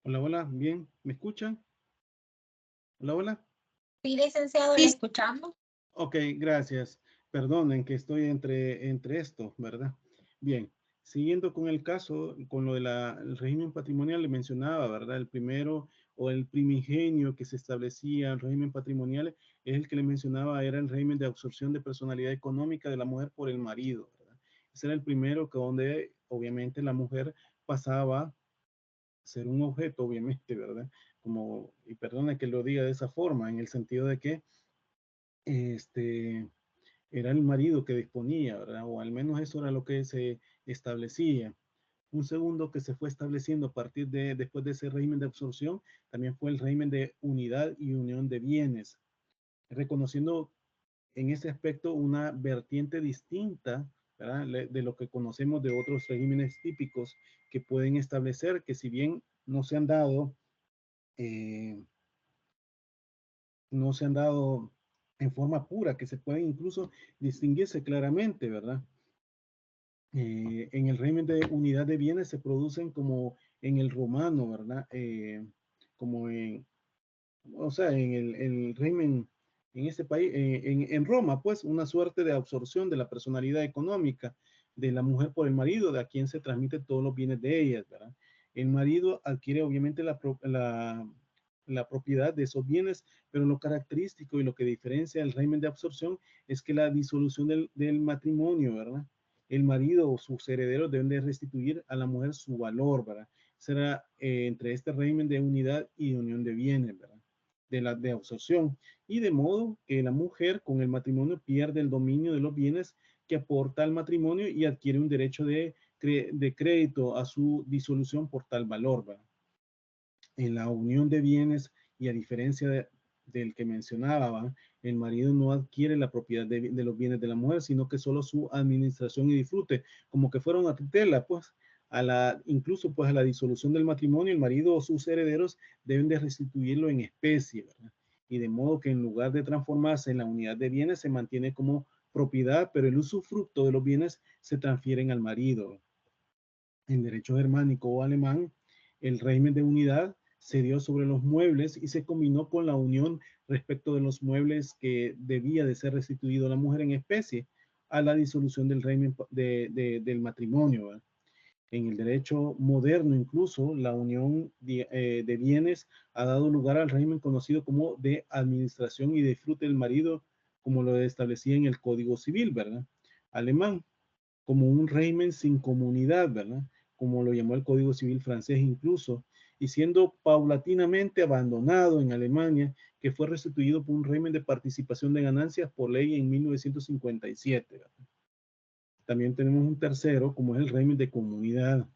Hola, hola, bien, ¿me escuchan? Hola, hola. Sí, licenciado, le escuchamos. Ok, gracias. Perdonen que estoy entre esto, ¿verdad? Bien, siguiendo con el caso, con lo del régimen patrimonial, le mencionaba, ¿verdad? El primero o el primigenio que se establecía el régimen patrimonial es el que le mencionaba, era el régimen de absorción de personalidad económica de la mujer por el marido, ¿verdad? Ese era el primero que donde obviamente la mujer pasaba a ser un objeto, obviamente, ¿verdad? Como, y perdone que lo diga de esa forma, en el sentido de que este, era el marido que disponía, ¿verdad? O al menos eso era lo que se establecía. Un segundo que se fue estableciendo a partir de, después de ese régimen de absorción, también fue el régimen de unidad y unión de bienes, reconociendo en ese aspecto una vertiente distinta, ¿verdad? De lo que conocemos de otros regímenes típicos que pueden establecer que si bien eh, no se han dado en forma pura, que se pueden incluso distinguirse claramente, ¿verdad? En el régimen de unidad de bienes se producen como en el romano, ¿verdad? Como en, o sea, en el régimen, en este país, en Roma, pues, una suerte de absorción de la personalidad económica de la mujer por el marido, de a quien se transmiten todos los bienes de ellas, ¿verdad? El marido adquiere obviamente la propiedad de esos bienes, pero lo característico y lo que diferencia el régimen de absorción es que la disolución del matrimonio, ¿verdad? El marido o sus herederos deben de restituir a la mujer su valor, ¿verdad? Será entre este régimen de unidad y unión de bienes, ¿verdad? de absorción, y de modo que la mujer con el matrimonio pierde el dominio de los bienes que aporta al matrimonio y adquiere un derecho de crédito a su disolución por tal valor, ¿verdad? En la unión de bienes, y a diferencia del que mencionaba, ¿va? El marido no adquiere la propiedad de los bienes de la mujer, sino que solo su administración y disfrute, como que fuera una tutela, pues, incluso pues a la disolución del matrimonio, el marido o sus herederos deben de restituirlo en especie, ¿verdad? Y de modo que en lugar de transformarse en la unidad de bienes, se mantiene como propiedad, pero el usufructo de los bienes se transfieren al marido. En derecho germánico o alemán, el régimen de unidad se dio sobre los muebles y se combinó con la unión respecto de los muebles que debía de ser restituido a la mujer en especie a la disolución del régimen del matrimonio, ¿verdad? En el derecho moderno, incluso, la unión de bienes ha dado lugar al régimen conocido como de administración y disfrute del marido, como lo establecía en el Código Civil, ¿verdad? Alemán, como un régimen sin comunidad, ¿verdad? Como lo llamó el Código Civil francés incluso, y siendo paulatinamente abandonado en Alemania, que fue restituido por un régimen de participación de ganancias por ley en 1957, ¿verdad? También tenemos un tercero, como es el régimen de comunidad.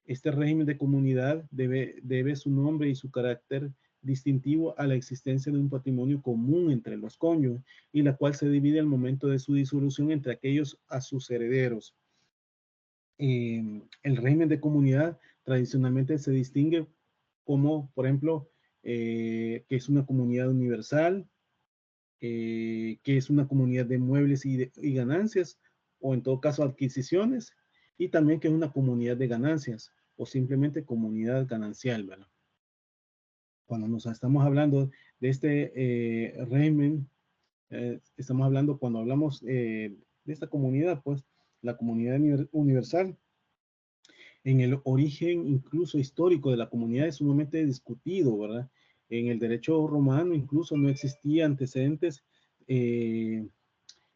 Este régimen de comunidad debe su nombre y su carácter distintivo a la existencia de un patrimonio común entre los cónyuges, y la cual se divide al momento de su disolución entre aquellos a sus herederos. El régimen de comunidad tradicionalmente se distingue como, por ejemplo, que es una comunidad universal, que es una comunidad de muebles y ganancias, o en todo caso adquisiciones, y también que es una comunidad de ganancias, o simplemente comunidad ganancial, ¿verdad? Cuando nos estamos hablando de este régimen, estamos hablando, cuando hablamos de esta comunidad, pues la comunidad universal, en el origen incluso histórico de la comunidad es sumamente discutido, ¿verdad? En el derecho romano incluso no existía antecedentes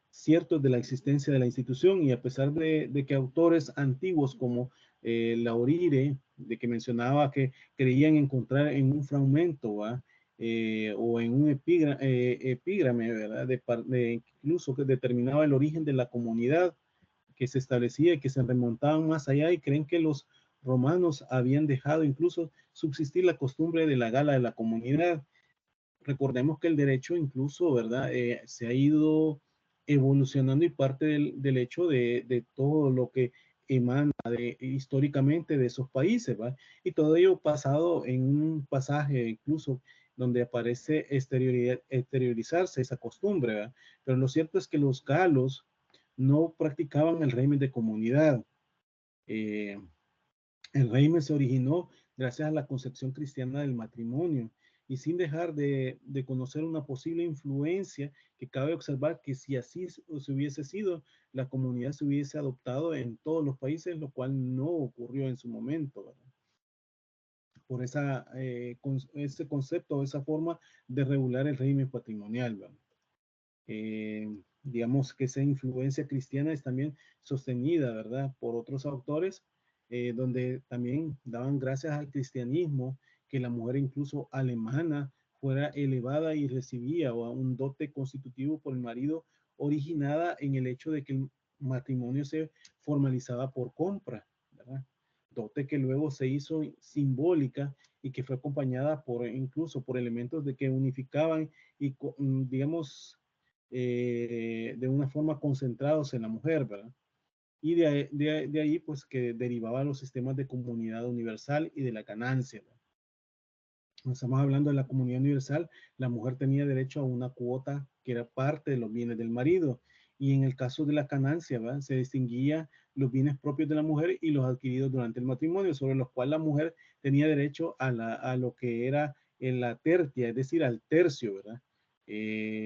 ciertos de la existencia de la institución, y a pesar de que autores antiguos como Laurire, de que mencionaba que creían encontrar en un fragmento, o en un epígrame, ¿verdad? Incluso que determinaba el origen de la comunidad que se establecía y que se remontaban más allá, y creen que los romanos habían dejado incluso subsistir la costumbre de la gala de la comunidad. Recordemos que el derecho incluso, ¿verdad? Se ha ido evolucionando, y parte del hecho de todo lo que emana históricamente de esos países, ¿va? Y todo ello pasado en un pasaje incluso donde aparece exteriorizarse esa costumbre, ¿va? Pero lo cierto es que los galos no practicaban el régimen de comunidad. El régimen se originó gracias a la concepción cristiana del matrimonio, y sin dejar de conocer una posible influencia que cabe observar que si así se hubiese sido, la comunidad se hubiese adoptado en todos los países, lo cual no ocurrió en su momento, ¿verdad? Por ese concepto, esa forma de regular el régimen patrimonial, ¿verdad? Digamos que esa influencia cristiana es también sostenida, ¿verdad?, por otros autores, donde también daban gracias al cristianismo que la mujer incluso alemana fuera elevada y recibía un dote constitutivo por el marido, originada en el hecho de que el matrimonio se formalizaba por compra, ¿verdad? Dote que luego se hizo simbólica y que fue acompañada incluso por elementos de que unificaban y, digamos, de una forma concentrados en la mujer, ¿verdad? Y de ahí, pues, que derivaban los sistemas de comunidad universal y de la ganancia, ¿verdad? Estamos hablando de la comunidad universal. La mujer tenía derecho a una cuota que era parte de los bienes del marido, y en el caso de la ganancia, ¿verdad?, se distinguía los bienes propios de la mujer y los adquiridos durante el matrimonio, sobre los cuales la mujer tenía derecho a lo que era en la tercia, es decir, al tercio, ¿verdad?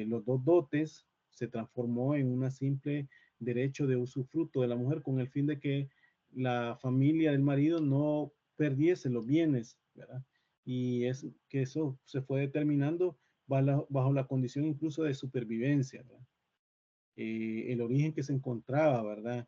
Los dos dotes se transformó en una simple derecho de usufructo de la mujer, con el fin de que la familia del marido no perdiese los bienes, ¿verdad? Y es que eso se fue determinando bajo la condición incluso de supervivencia, ¿verdad? El origen que se encontraba, ¿verdad?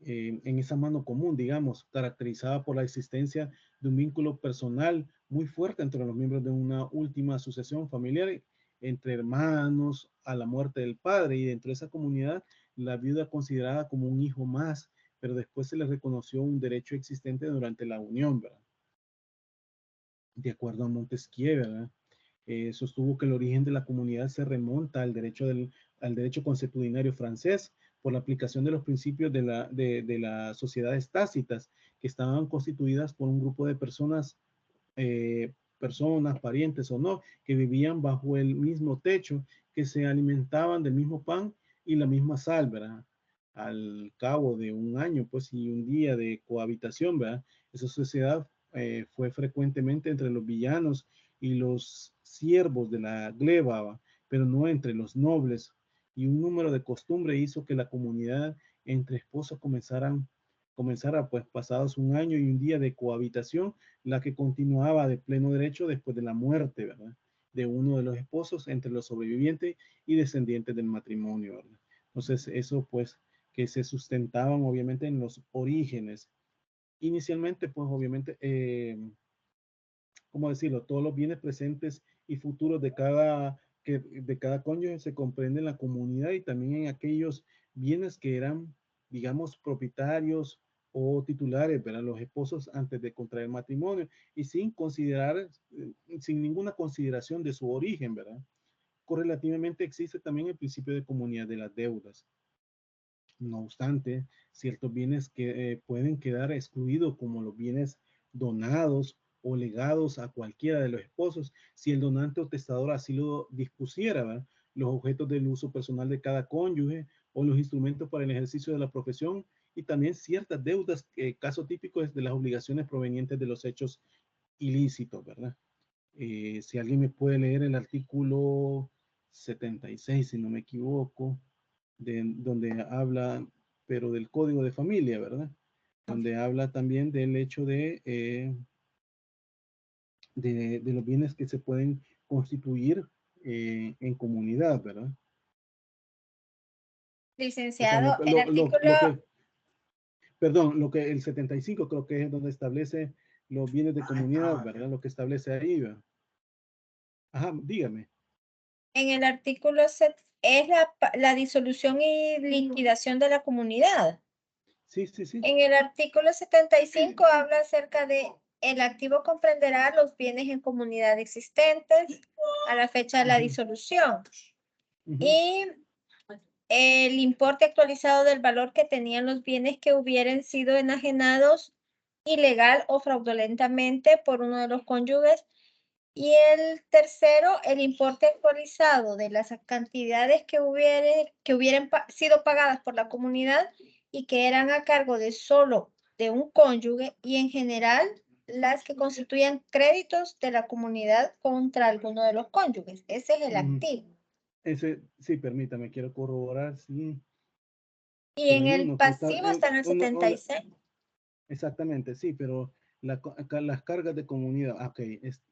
en esa mano común, digamos, caracterizada por la existencia de un vínculo personal muy fuerte entre los miembros de una última sucesión familiar, entre hermanos, a la muerte del padre, y dentro de esa comunidad, la viuda considerada como un hijo más, pero después se le reconoció un derecho existente durante la unión, ¿verdad? De acuerdo a Montesquieu, ¿verdad? Sostuvo que el origen de la comunidad se remonta al derecho consuetudinario francés por la aplicación de los principios de las sociedades tácitas, que estaban constituidas por un grupo de personas, parientes o no, que vivían bajo el mismo techo, que se alimentaban del mismo pan y la misma sal, ¿verdad? Al cabo de un año, pues, y un día de cohabitación, ¿verdad? Esa sociedad fue frecuentemente entre los villanos y los siervos de la gleba, ¿va? Pero no entre los nobles. Y un número de costumbre hizo que la comunidad entre esposos comenzara, pues, pasados un año y un día de cohabitación, la que continuaba de pleno derecho después de la muerte, ¿verdad? De uno de los esposos entre los sobrevivientes y descendientes del matrimonio, ¿verdad? Entonces, eso, pues, que se sustentaban obviamente en los orígenes. Inicialmente, pues, obviamente, ¿cómo decirlo? Todos los bienes presentes y futuros de cada cónyuge se comprenden en la comunidad, y también en aquellos bienes que eran, digamos, propietarios o titulares, ¿verdad? Los esposos antes de contraer matrimonio, y sin ninguna consideración de su origen, ¿verdad? Correlativamente existe también el principio de comunidad de las deudas. No obstante, ciertos bienes que pueden quedar excluidos, como los bienes donados o legados a cualquiera de los esposos, si el donante o testador así lo dispusiera, ¿verdad? Los objetos del uso personal de cada cónyuge o los instrumentos para el ejercicio de la profesión, y también ciertas deudas, caso típico es de las obligaciones provenientes de los hechos ilícitos, ¿verdad? Si alguien me puede leer el artículo 76, si no me equivoco, donde habla, pero del código de familia, ¿verdad? Donde habla también del hecho de los bienes que se pueden constituir en comunidad, ¿verdad? O sea, Licenciado, el artículo, lo que el 75 creo que es donde establece los bienes de comunidad, ¿verdad? Lo que establece ahí, ¿verdad? Ajá, dígame. en el artículo es la disolución y liquidación de la comunidad. Sí, sí, sí. En el artículo 75 habla acerca de el activo comprenderá los bienes en comunidad existentes a la fecha de la disolución y el importe actualizado del valor que tenían los bienes que hubieran sido enajenados ilegal o fraudulentamente por uno de los cónyuges. Y el tercero, el importe actualizado de las cantidades que hubieran sido pagadas por la comunidad y que eran a cargo de solo de un cónyuge, y en general las que constituían créditos de la comunidad contra alguno de los cónyuges. Ese es el activo. Sí, permítame, quiero corroborar, sí. Y Pero en hay el uno que está, pasivo está en el 76. exactamente, sí, pero las cargas de comunidad, ok,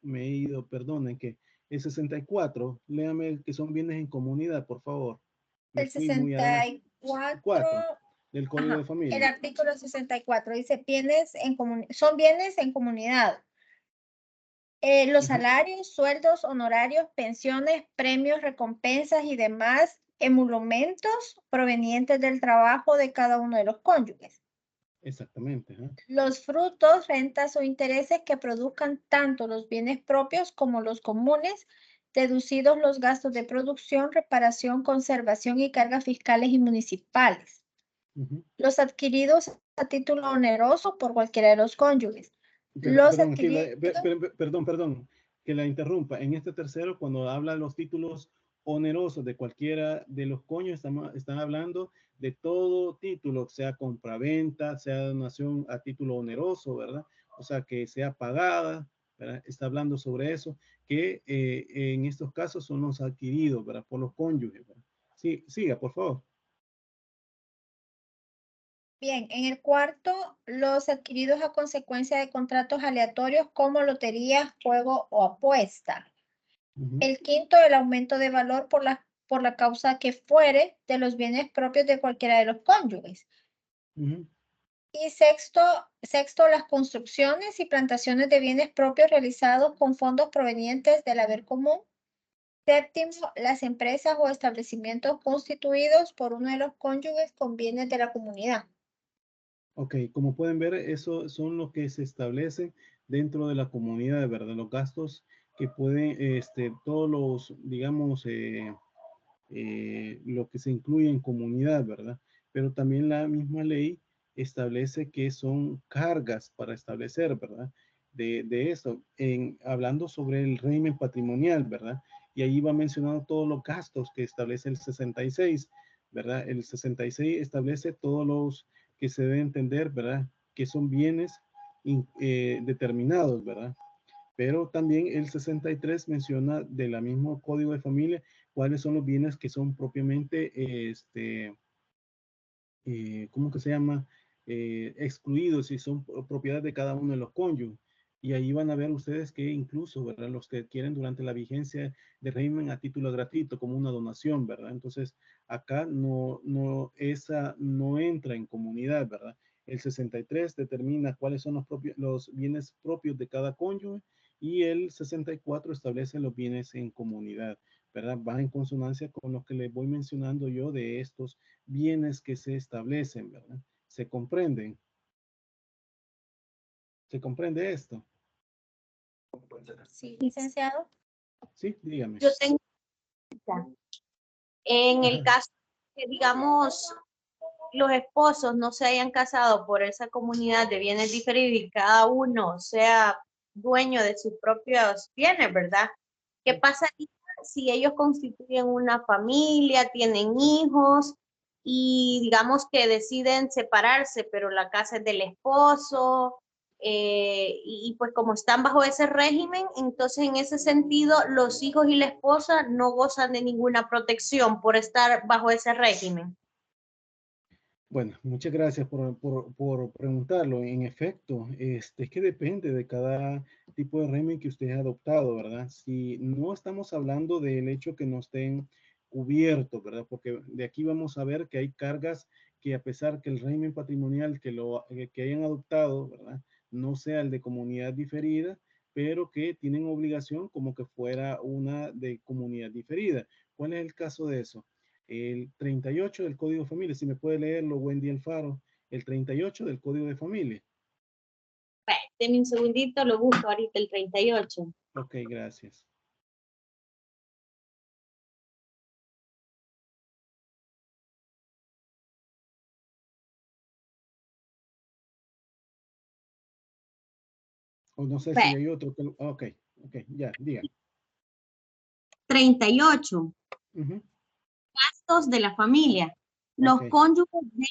me he ido, perdonen, que el 64, léame que son bienes en comunidad, por favor. Me El fui muy adelante. 64, Del Código de el Familia. artículo 64 dice son bienes en comunidad. Los salarios, sueldos, honorarios, pensiones, premios, recompensas y demás emolumentos provenientes del trabajo de cada uno de los cónyuges. Exactamente. Los frutos, rentas o intereses que produzcan tanto los bienes propios como los comunes, deducidos los gastos de producción, reparación, conservación y cargas fiscales y municipales. Los adquiridos a título oneroso por cualquiera de los cónyuges. Perdón, que la interrumpa. En este tercero, cuando habla de los títulos onerosos de cualquiera de los cónyuges, están hablando de todo título, sea compraventa, sea donación a título oneroso, ¿verdad? O sea, que sea pagada, ¿verdad? Está hablando sobre eso, que en estos casos son los adquiridos, ¿verdad? Por los cónyuges, ¿verdad? Sí, siga, por favor. Bien, en el cuarto, los adquiridos a consecuencia de contratos aleatorios como lotería, juego o apuesta. El quinto, el aumento de valor por la causa que fuere de los bienes propios de cualquiera de los cónyuges. Y sexto, las construcciones y plantaciones de bienes propios realizados con fondos provenientes del haber común. Séptimo, las empresas o establecimientos constituidos por uno de los cónyuges con bienes de la comunidad. Ok, como pueden ver, eso son lo que se establece dentro de la comunidad, ¿verdad? Los gastos que pueden, todos los, digamos, lo que se incluye en comunidad, ¿verdad? Pero también la misma ley establece que son cargas para establecer, ¿verdad? De eso, hablando sobre el régimen patrimonial, ¿verdad? Y ahí va mencionando todos los gastos que establece el 66, ¿verdad? El 66 establece todos los que se debe entender, ¿verdad? Que son bienes determinados, ¿verdad? Pero también el 63 menciona de la mismo código de familia cuáles son los bienes que son propiamente, ¿cómo que se llama? Excluidos y son propiedad de cada uno de los cónyuges. Y ahí van a ver ustedes que incluso, ¿verdad? Los que adquieren durante la vigencia del régimen a título gratuito, como una donación, ¿verdad? Entonces, acá esa no entra en comunidad, ¿verdad? El 63 determina cuáles son los bienes propios de cada cónyuge y el 64 establece los bienes en comunidad, ¿verdad? Va en consonancia con lo que les voy mencionando yo de estos bienes que se establecen, ¿verdad? ¿Se comprenden? ¿Se comprende esto? Sí, licenciado. Sí, dígame. Yo tengo, en el Ajá. caso que, digamos, los esposos no se hayan casado por esa comunidad de bienes diferidos y cada uno sea dueño de sus propios bienes, ¿verdad? ¿Qué pasaría si ellos constituyen una familia, tienen hijos y digamos que deciden separarse, pero la casa es del esposo? Y pues como están bajo ese régimen, entonces en ese sentido los hijos y la esposa no gozan de ninguna protección por estar bajo ese régimen. Bueno, muchas gracias por preguntarlo. En efecto, es que depende de cada tipo de régimen que usted ha adoptado, ¿verdad? Si no estamos hablando del hecho que no estén cubiertos, ¿verdad? Porque de aquí vamos a ver que hay cargas que a pesar que el régimen patrimonial que hayan adoptado, ¿verdad? No sea el de comunidad diferida, pero que tienen obligación como que fuera una de comunidad diferida. ¿Cuál es el caso de eso? El 38 del Código de Familia, si me puede leerlo, Wendy Alfaro, el 38 del Código de Familia. Denme un segundito, lo busco ahorita, el 38. Ok, gracias. O no sé si hay otro. Ok, ya, diga. 38. Gastos de la familia. Los cónyuges deben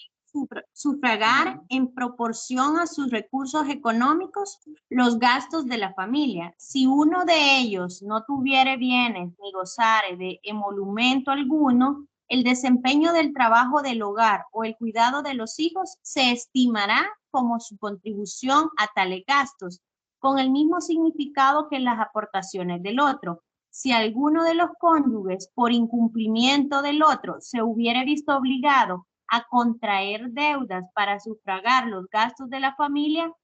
sufragar en proporción a sus recursos económicos los gastos de la familia. Si uno de ellos no tuviere bienes ni gozare de emolumento alguno, el desempeño del trabajo del hogar o el cuidado de los hijos se estimará como su contribución a tales gastos, con el mismo significado que las aportaciones del otro. Si alguno de los cónyuges, por incumplimiento del otro, se hubiera visto obligado a contraer deudas para sufragar los gastos de la familia,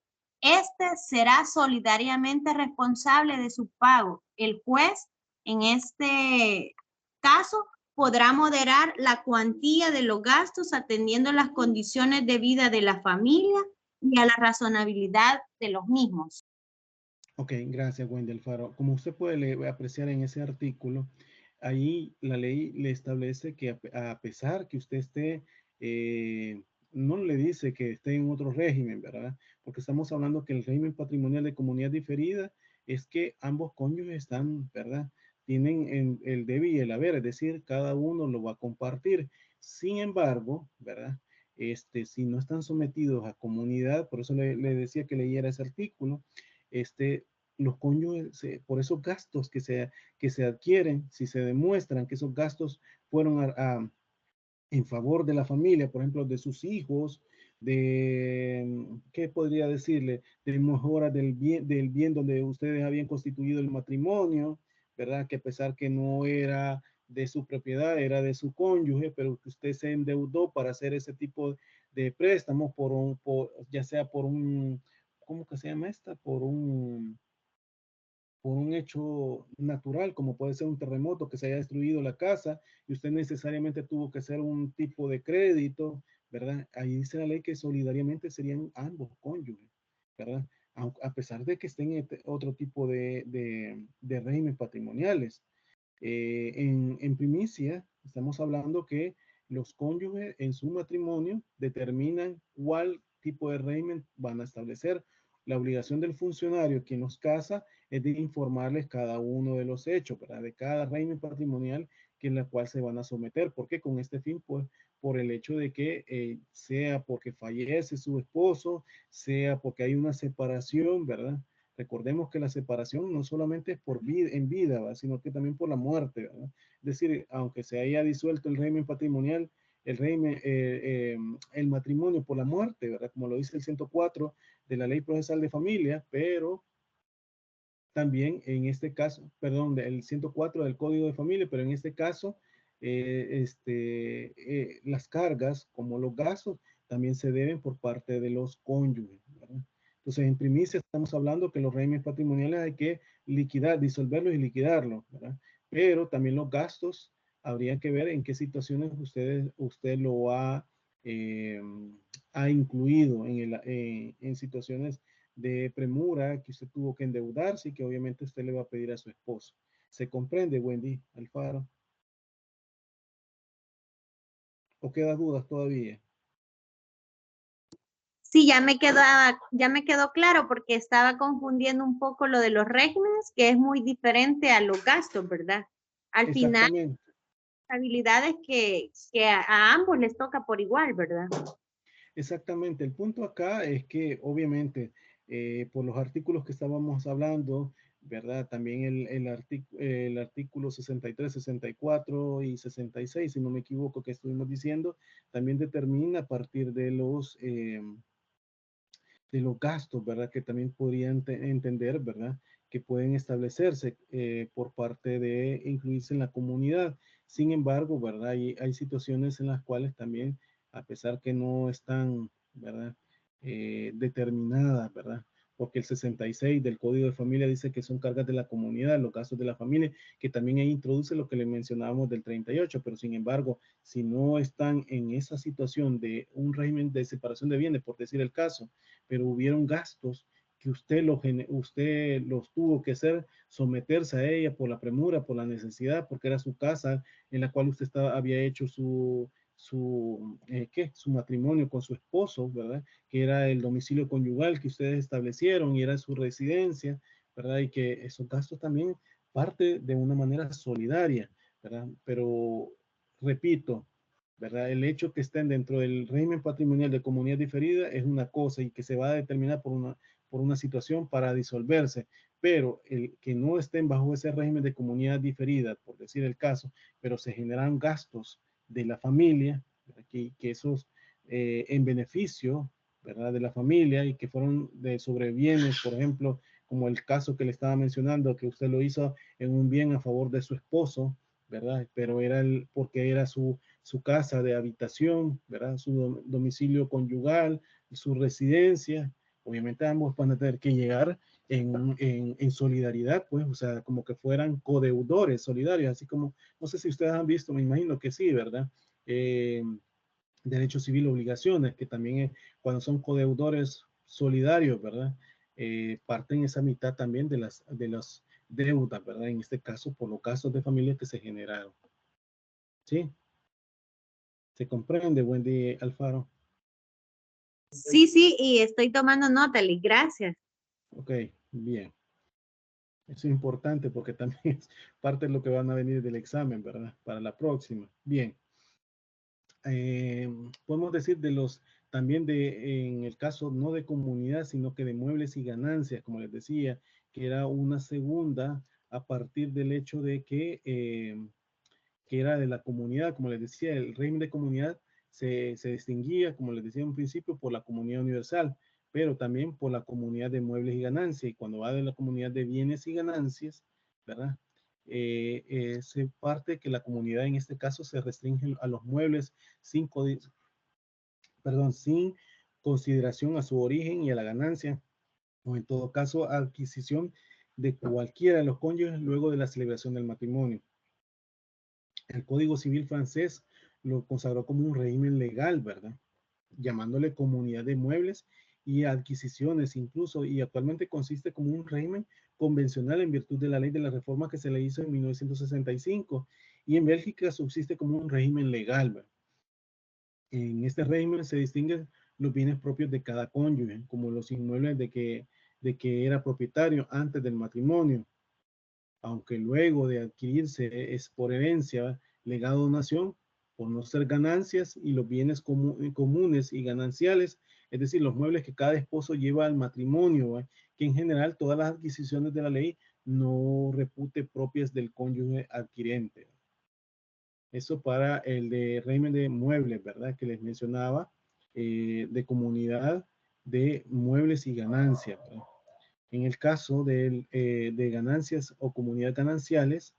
este será solidariamente responsable de su pago. El juez, en este caso, podrá moderar la cuantía de los gastos atendiendo las condiciones de vida de la familia y a la razonabilidad de los mismos. Ok, gracias, Wendy Alfaro. Como usted puede apreciar en ese artículo, ahí la ley le establece que a pesar que usted esté, no le dice que esté en otro régimen, ¿verdad? Porque estamos hablando que el régimen patrimonial de comunidad diferida es que ambos cónyuges están, ¿verdad? Tienen el debe y el haber, es decir, cada uno lo va a compartir. Sin embargo, ¿verdad? Si no están sometidos a comunidad, por eso le decía que leyera ese artículo, los cónyuges, por esos gastos que se adquieren, si se demuestran que esos gastos fueron en favor de la familia, por ejemplo, de sus hijos, ¿qué podría decirle? De mejora del bien donde ustedes habían constituido el matrimonio, ¿verdad? Que a pesar que no era de su propiedad, era de su cónyuge, pero que usted se endeudó para hacer ese tipo de préstamos ya sea por un, ¿cómo que se llama esta? Por un hecho natural, como puede ser un terremoto, que se haya destruido la casa y usted necesariamente tuvo que hacer un tipo de crédito, ¿verdad? Ahí dice la ley que solidariamente serían ambos cónyuges, ¿verdad? A pesar de que estén en otro tipo de régimen patrimoniales. En primicia, estamos hablando que los cónyuges en su matrimonio determinan cuál tipo de régimen van a establecer. La obligación del funcionario quien los casa es de informarles cada uno de los hechos, ¿verdad? De cada régimen patrimonial en la cual se van a someter. ¿Por qué? Con este fin, pues, por el hecho de que sea porque fallece su esposo, sea porque hay una separación, ¿verdad? Recordemos que la separación no solamente es por vida, en vida, ¿verdad? Sino que también por la muerte, ¿verdad? Es decir, aunque se haya disuelto el régimen patrimonial, el matrimonio por la muerte, ¿verdad? Como lo dice el 104 de la Ley Procesal de Familia, pero también en este caso, perdón, el 104 del Código de Familia, pero en este caso, las cargas como los gastos también se deben por parte de los cónyuges, ¿verdad? Entonces, en primicia estamos hablando que los regímenes patrimoniales hay que liquidar, disolverlos y liquidarlos, ¿verdad? Pero también los gastos, habría que ver en qué situaciones usted lo ha incluido en situaciones de premura, que usted tuvo que endeudarse y que obviamente usted le va a pedir a su esposo. ¿Se comprende, Wendy Alfaro? ¿O queda dudas todavía? Sí, ya me quedó claro porque estaba confundiendo un poco lo de los regímenes, que es muy diferente a los gastos, ¿verdad? Al final, Exactamente. habilidades que a ambos les toca por igual, ¿verdad? Exactamente. El punto acá es que obviamente por los artículos que estábamos hablando, ¿verdad? También el artículo 63, 64 y 66, si no me equivoco, que estuvimos diciendo, también determina a partir de los gastos, ¿verdad? Que también podrían entender, ¿verdad? Que pueden establecerse por parte de incluirse en la comunidad. Sin embargo, ¿verdad? Hay situaciones en las cuales también, a pesar que no están, ¿verdad? Determinadas, ¿verdad? Porque el 66 del Código de Familia dice que son cargas de la comunidad, los gastos de la familia, que también ahí introduce lo que le mencionábamos del 38, pero sin embargo, si no están en esa situación de un régimen de separación de bienes, por decir el caso, pero hubieron gastos que usted los tuvo que hacer, someterse a ella por la premura, por la necesidad, porque era su casa en la cual usted había hecho su matrimonio con su esposo, ¿verdad? Que era el domicilio conyugal que ustedes establecieron y era su residencia, ¿verdad? Y que esos gastos también parte de una manera solidaria, ¿verdad? Pero repito, ¿verdad? El hecho que estén dentro del régimen patrimonial de comunidad diferida es una cosa y que se va a determinar por una situación para disolverse, pero el que no estén bajo ese régimen de comunidad diferida, por decir el caso, pero se generan gastos de la familia, que esos en beneficio, ¿verdad? De la familia y que fueron de sobrebienes, por ejemplo, como el caso que le estaba mencionando, que usted lo hizo en un bien a favor de su esposo, ¿verdad? Pero era porque era su casa de habitación, ¿verdad? Su domicilio conyugal, su residencia. Obviamente ambos van a tener que llegar en solidaridad, pues, o sea, como que fueran codeudores solidarios, así como, no sé si ustedes han visto, me imagino que sí, ¿verdad? Derecho civil, obligaciones, que también cuando son codeudores solidarios, ¿verdad? Parten esa mitad también de las deudas, ¿verdad? En este caso, por los casos de familia que se generaron. ¿Sí? ¿Se comprende, Wendy Alfaro? Sí, y estoy tomando nota, Liz, gracias. Ok, bien. Eso es importante porque también es parte de lo que van a venir del examen, ¿verdad? Para la próxima. Bien. Podemos decir también en el caso no de comunidad, sino que de muebles y ganancias, como les decía, que era una segunda a partir del hecho de que era de la comunidad, como les decía, el régimen de comunidad se distinguía, como les decía en un principio, por la comunidad universal, pero también por la comunidad de muebles y ganancias. Y cuando va de la comunidad de bienes y ganancias, ¿verdad? Se parte que la comunidad en este caso se restringe a los muebles sin perdón, sin consideración a su origen y a la ganancia, o en todo caso, adquisición de cualquiera de los cónyuges luego de la celebración del matrimonio. El Código Civil francés lo consagró como un régimen legal, ¿verdad? Llamándole comunidad de muebles y adquisiciones incluso, y actualmente consiste como un régimen convencional en virtud de la ley de la reforma que se le hizo en 1965, y en Bélgica subsiste como un régimen legal, ¿verdad? En este régimen se distinguen los bienes propios de cada cónyuge, como los inmuebles de que era propietario antes del matrimonio, aunque luego de adquirirse es por herencia, legado o donación, por no ser ganancias, y los bienes comunes y gananciales, es decir, los muebles que cada esposo lleva al matrimonio, que en general todas las adquisiciones de la ley no repute propias del cónyuge adquirente. Eso para el de régimen de muebles, ¿verdad? Que les mencionaba, de comunidad de muebles y ganancias, ¿verdad? En el caso de ganancias o comunidad gananciales,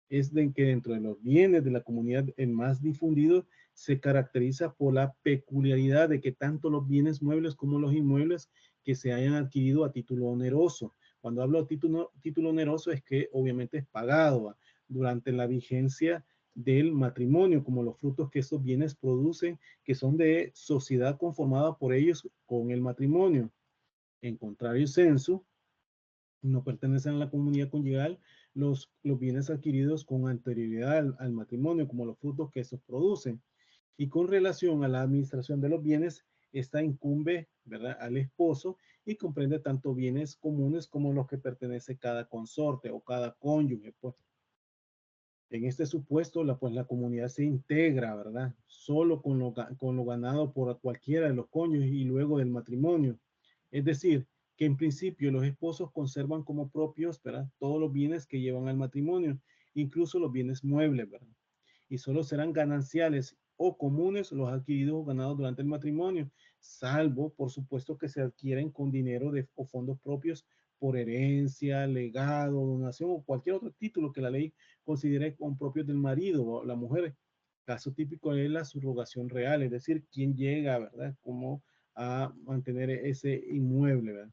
es de que dentro de los bienes de la comunidad, el más difundido se caracteriza por la peculiaridad de que tanto los bienes muebles como los inmuebles que se hayan adquirido a título oneroso. Cuando hablo de título oneroso es que obviamente es pagado durante la vigencia del matrimonio, como los frutos que esos bienes producen, que son de sociedad conformada por ellos con el matrimonio. En contrario censo, no pertenecen a la comunidad conyugal los bienes adquiridos con anterioridad al matrimonio, como los frutos que estos producen. Y con relación a la administración de los bienes, esta incumbe, ¿verdad?, al esposo, y comprende tanto bienes comunes como los que pertenece cada consorte o cada cónyuge. Pues en este supuesto, la comunidad se integra, ¿verdad?, solo con lo ganado por cualquiera de los cónyuges y luego del matrimonio. Es decir, que en principio los esposos conservan como propios, ¿verdad?, todos los bienes que llevan al matrimonio, incluso los bienes muebles, ¿verdad? Y solo serán gananciales o comunes los adquiridos o ganados durante el matrimonio, salvo, por supuesto, que se adquieren con dinero o fondos propios por herencia, legado, donación o cualquier otro título que la ley considere como propios del marido o la mujer. Caso típico es la subrogación real, es decir, quién llega, ¿verdad?, como a mantener ese inmueble, ¿verdad?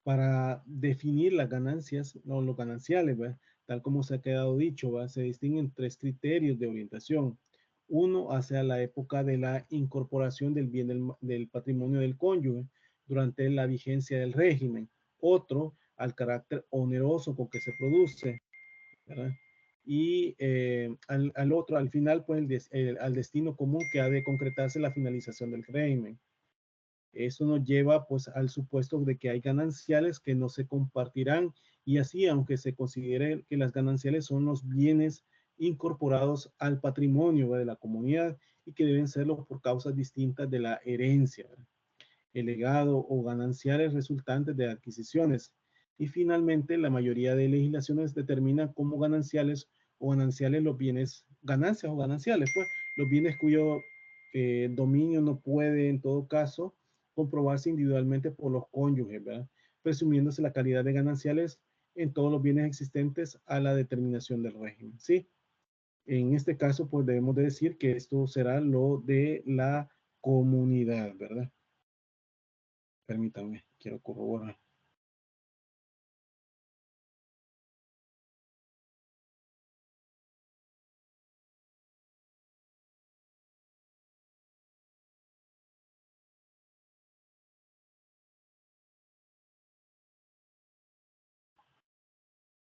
Para definir las ganancias, no, los gananciales, ¿verdad?, tal como se ha quedado dicho, ¿verdad?, se distinguen tres criterios de orientación. Uno, hacia la época de la incorporación del bien del patrimonio del cónyuge durante la vigencia del régimen. Otro, al carácter oneroso con que se produce, ¿verdad? Y al otro, al final, pues al destino común que ha de concretarse la finalización del régimen. Eso nos lleva pues al supuesto de que hay gananciales que no se compartirán, y así, aunque se considere que las gananciales son los bienes incorporados al patrimonio de la comunidad y que deben serlo por causas distintas de la herencia, el legado o gananciales resultantes de adquisiciones. Y finalmente, la mayoría de legislaciones determina como gananciales o gananciales los bienes, ganancias o gananciales, pues los bienes cuyo dominio no puede en todo caso comprobarse individualmente por los cónyuges, ¿verdad?, presumiéndose la calidad de gananciales en todos los bienes existentes a la determinación del régimen, ¿sí? En este caso, pues debemos de decir que esto será lo de la comunidad, ¿verdad? Permítanme, quiero corroborar.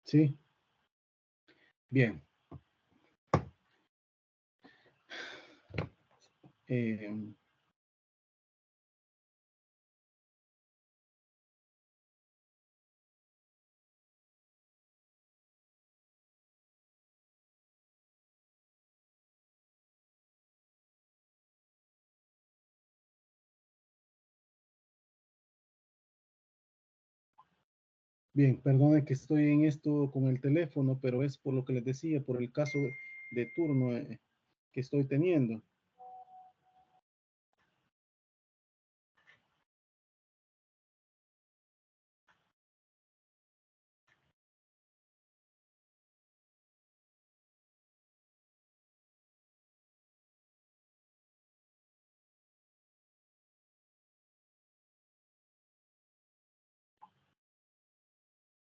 Sí, bien. Eh, bien, perdone que estoy en esto con el teléfono, pero es por lo que les decía, por el caso de turno que estoy teniendo.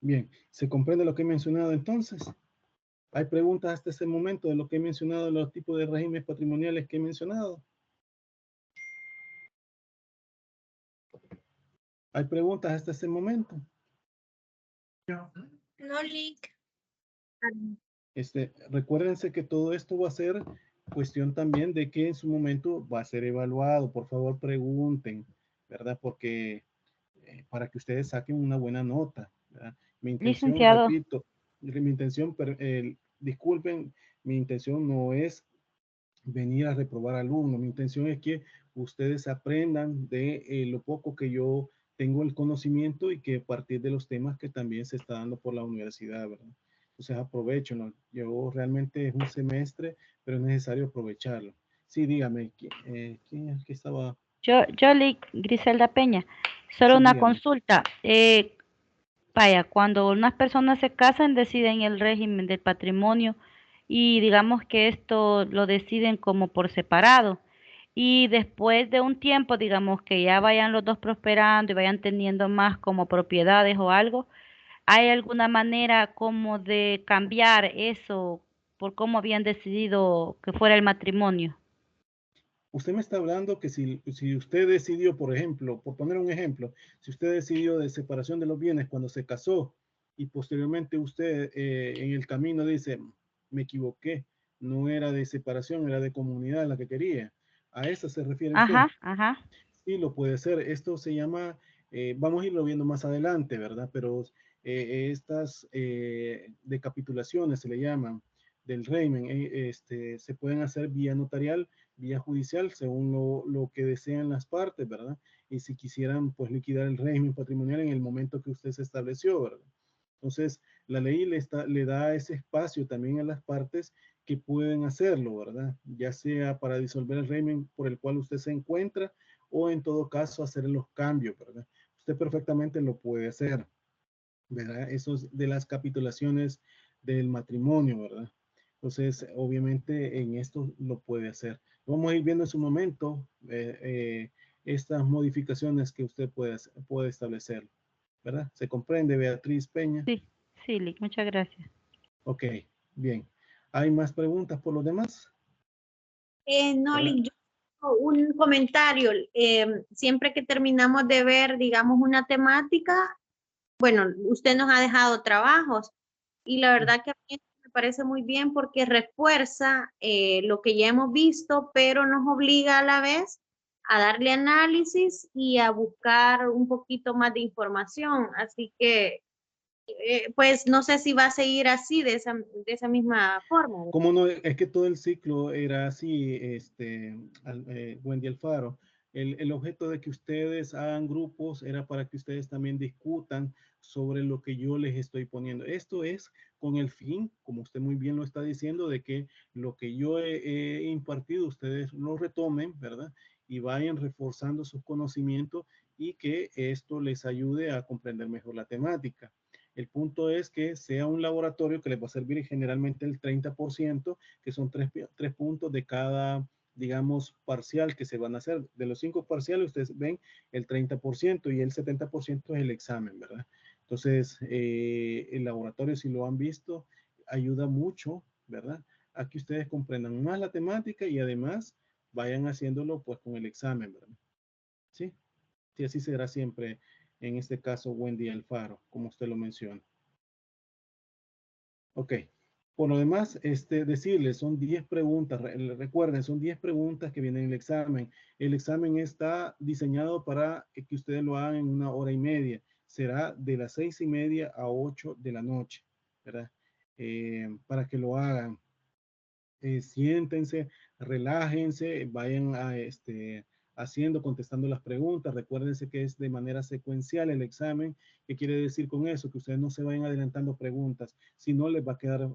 Bien, ¿se comprende lo que he mencionado entonces? ¿Hay preguntas hasta este momento de lo que he mencionado, de los tipos de regímenes patrimoniales que he mencionado? ¿Hay preguntas hasta este momento? No, Lick. Recuérdense que todo esto va a ser cuestión también de que en su momento va a ser evaluado. Por favor, pregunten, ¿verdad? Porque para que ustedes saquen una buena nota, ¿verdad? Mi intención, Licenciado. repito, mi intención, disculpen, mi intención no es venir a reprobar alumnos. Mi intención es que ustedes aprendan de lo poco que yo tengo el conocimiento y que a partir de los temas que también se está dando por la universidad, ¿verdad? Entonces aprovecho, ¿no? Yo realmente es un semestre, pero es necesario aprovecharlo. Sí, dígame, ¿quién es que estaba? Yo, Griselda Peña, solo Sí, una dígame. consulta. Vaya, cuando unas personas se casan, deciden el régimen del patrimonio y digamos que esto lo deciden como por separado. Y después de un tiempo, digamos que ya vayan los dos prosperando y vayan teniendo más como propiedades o algo, ¿hay alguna manera como de cambiar eso por cómo habían decidido que fuera el matrimonio? Usted me está hablando que si usted decidió, por ejemplo, por poner un ejemplo, si usted decidió de separación de los bienes cuando se casó y posteriormente usted en el camino dice, me equivoqué, no era de separación, era de comunidad la que quería. ¿A eso se refiere usted? Ajá, ajá. Sí, lo puede ser. Esto se llama, vamos a irlo viendo más adelante, ¿verdad? Pero estas decapitulaciones se le llaman del régimen, se pueden hacer vía notarial, vía judicial, según lo que desean las partes, ¿verdad? Y si quisieran, pues, liquidar el régimen patrimonial en el momento que usted se estableció, ¿verdad? Entonces, la ley le da ese espacio también a las partes que pueden hacerlo, ¿verdad? Ya sea para disolver el régimen por el cual usted se encuentra o en todo caso hacer los cambios, ¿verdad? Usted perfectamente lo puede hacer, ¿verdad? Eso es de las capitulaciones del matrimonio, ¿verdad? Entonces, obviamente en esto lo puede hacer. Vamos a ir viendo en su momento estas modificaciones que usted puede establecer, ¿verdad? ¿Se comprende, Beatriz Peña? Sí, sí, Lick, muchas gracias. Ok, bien. ¿Hay más preguntas por los demás? No, ¿Verdad? Lick, yo un comentario. Siempre que terminamos de ver, digamos, una temática, bueno, usted nos ha dejado trabajos y la verdad que a mí me parece muy bien porque refuerza lo que ya hemos visto, pero nos obliga a la vez a darle análisis y a buscar un poquito más de información. Así que, pues, no sé si va a seguir así, de esa misma forma. ¿Cómo no? Es que todo el ciclo era así, Wendy Alfaro. El objeto de que ustedes hagan grupos era para que ustedes también discutan sobre lo que yo les estoy poniendo. Esto es con el fin, como usted muy bien lo está diciendo, de que lo que yo he impartido, ustedes lo retomen, ¿verdad? Y vayan reforzando sus conocimientos y que esto les ayude a comprender mejor la temática. El punto es que sea un laboratorio que les va a servir generalmente el 30%, que son tres puntos de cada, digamos, parcial que se van a hacer. De los 5 parciales, ustedes ven el 30% y el 70% es el examen, ¿verdad? Entonces, el laboratorio, si lo han visto, ayuda mucho, ¿verdad? A que ustedes comprendan más la temática y además vayan haciéndolo pues con el examen, ¿verdad? Sí, sí, así será siempre en este caso Wendy Alfaro, como usted lo menciona. Ok. Por lo demás, decirles, son 10 preguntas. Recuerden, son 10 preguntas que vienen en el examen. El examen está diseñado para que ustedes lo hagan en 1 hora y media. Será de las 6:30 a 8 de la noche, ¿verdad? Para que lo hagan. Siéntense, relájense, vayan haciendo, contestando las preguntas. Recuérdense que es de manera secuencial el examen. ¿Qué quiere decir con eso? Que ustedes no se vayan adelantando preguntas, si no les va a quedar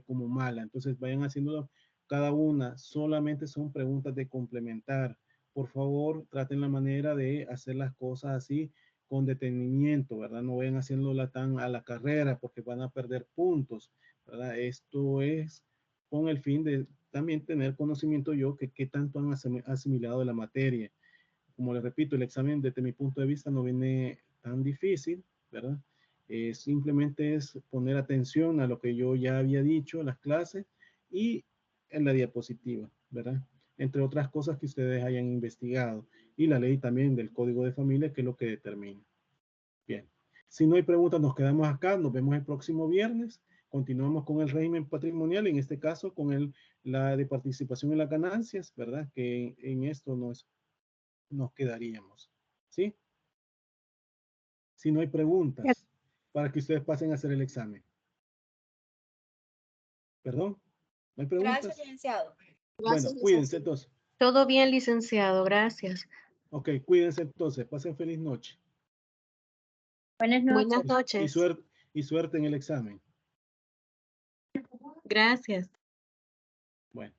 como mala. Entonces vayan haciéndolo cada una. Solamente son preguntas de complementar. Por favor, traten la manera de hacer las cosas así con detenimiento, ¿verdad? No vayan haciéndola tan a la carrera porque van a perder puntos, ¿verdad? Esto es con el fin de también tener conocimiento yo que qué tanto han asimilado de la materia. Como les repito, el examen desde mi punto de vista no viene tan difícil, ¿verdad? Simplemente es poner atención a lo que yo ya había dicho en las clases y en la diapositiva, ¿verdad? Entre otras cosas que ustedes hayan investigado. Y la ley también del Código de Familia, que es lo que determina. Bien. Si no hay preguntas, nos quedamos acá. Nos vemos el próximo viernes. Continuamos con el régimen patrimonial, en este caso con la de participación en las ganancias, ¿verdad? Que en esto nos quedaríamos. ¿Sí? Si no hay preguntas, para que ustedes pasen a hacer el examen. ¿Perdón? ¿No hay preguntas? Gracias, licenciado. Bueno, cuídense entonces. Todo bien, licenciado, gracias. Ok, cuídense entonces. Pasen feliz noche. Buenas noches. Buenas noches. Y suerte en el examen. Gracias. Bueno.